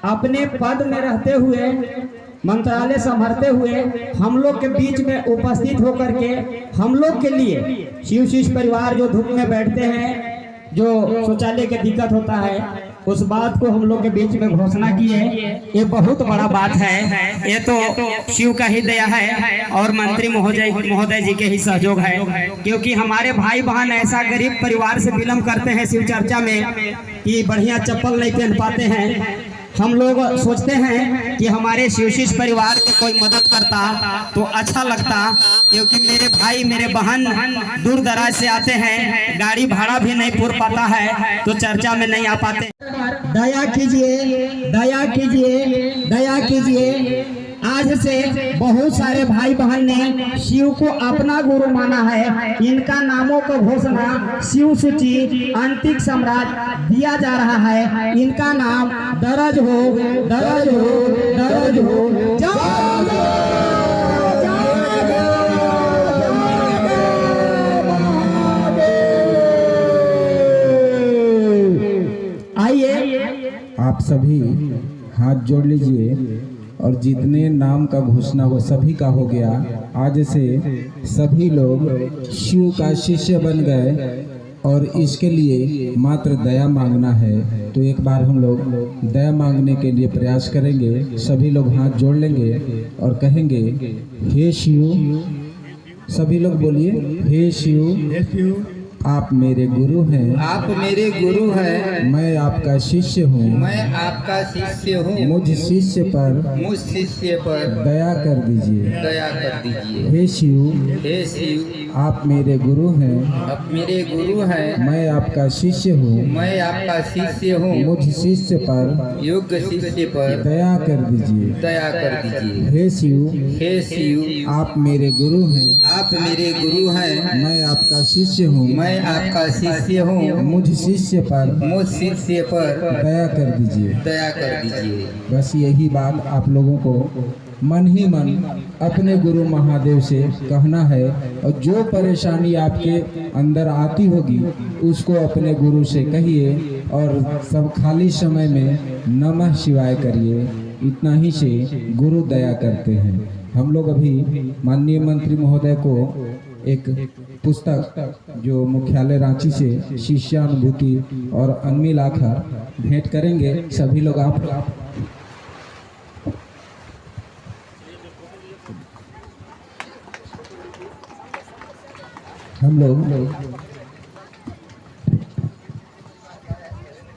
अपने पद में रहते हुए, मंत्रालय संभालते हुए हम लोग के बीच में उपस्थित होकर के हम लोग के लिए शिवशिष परिवार जो धूप में बैठते हैं, जो शौचालय की दिक्कत होता है, उस बात को हम लोग के बीच में घोषणा की है। ये बहुत बड़ा बात है, ये तो शिव का ही दया है और मंत्री महोदय जी के ही सहयोग है। क्योंकि हमारे भाई बहन ऐसा गरीब परिवार से बिलोंग करते हैं शिव चर्चा में कि बढ़िया चप्पल नहीं पहन पाते हैं। हम लोग सोचते हैं कि हमारे शिवशिष परिवार के कोई मदद करता तो अच्छा लगता, क्योंकि मेरे भाई मेरे बहन दूर दराज से आते हैं, गाड़ी भाड़ा भी नहीं पूर पाता है तो चर्चा में नहीं आ पाते। दया कीजिए, दया कीजिए, दया कीजिए। आज से बहुत सारे भाई बहन ने शिव को अपना गुरु माना है। इनका नामों को घोषणा शिव सूची अंतिक सम्राट दिया जा रहा है। इनका नाम दर्ज हो, दर्ज हो, दर्ज हो। आइए आप सभी हाथ जोड़ लीजिए और जितने नाम का घोषणा वो सभी का हो गया। आज से सभी लोग शिव का शिष्य बन गए और इसके लिए मात्र दया मांगना है। तो एक बार हम लोग दया मांगने के लिए प्रयास करेंगे। सभी लोग हाथ जोड़ लेंगे और कहेंगे, हे शिव। सभी लोग बोलिए, हे शिव, आप मेरे गुरु हैं, आप मेरे गुरु हैं, मैं आपका शिष्य हूँ, मैं आपका शिष्य हूँ। मुझ शिष्य पर दया कर दीजिए, दया कर दीजिए। हे शिव, हे शिव, आप मेरे गुरु हैं, आप मेरे गुरु हैं, मैं आपका शिष्य हूँ, मैं आपका शिष्य हूँ। मुझ शिष्य पर योग्य शिष्य पर दया कर दीजिए, दया कर दीजिए। हे शिव, हे शिव, आप मेरे गुरु हैं, आप मेरे गुरु हैं, मैं आपका शिष्य हूँ, मैं आपका शिष्य हूँ। मुझ शिष्य पर दया कर दीजिए, दया कर दीजिए। बस यही बात आप लोगों को मन ही मन अपने गुरु महादेव से कहना है। और जो परेशानी आपके अंदर आती होगी उसको अपने गुरु से कहिए और सब खाली समय में नमः शिवाय करिए। इतना ही से गुरु दया करते हैं। हम लोग अभी माननीय मंत्री महोदय को एक पुस्तक जो मुख्यालय रांची से शिष्यानुभूति और अनमिल आखर भेंट करेंगे। सभी लोग आप हम लोग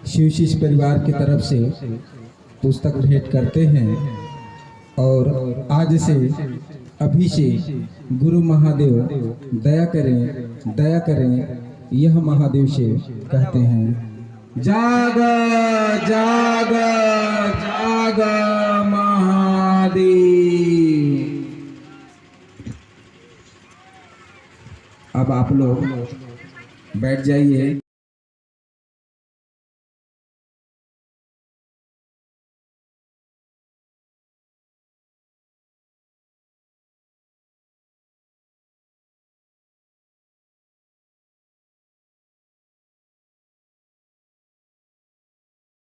शिवशिष परिवार की तरफ से पुस्तक भेंट करते हैं और आज से अभी से गुरु महादेव दया करें यह महादेव से कहते हैं। जाग जाग जाग महादेव। अब आप लोग बैठ जाइए।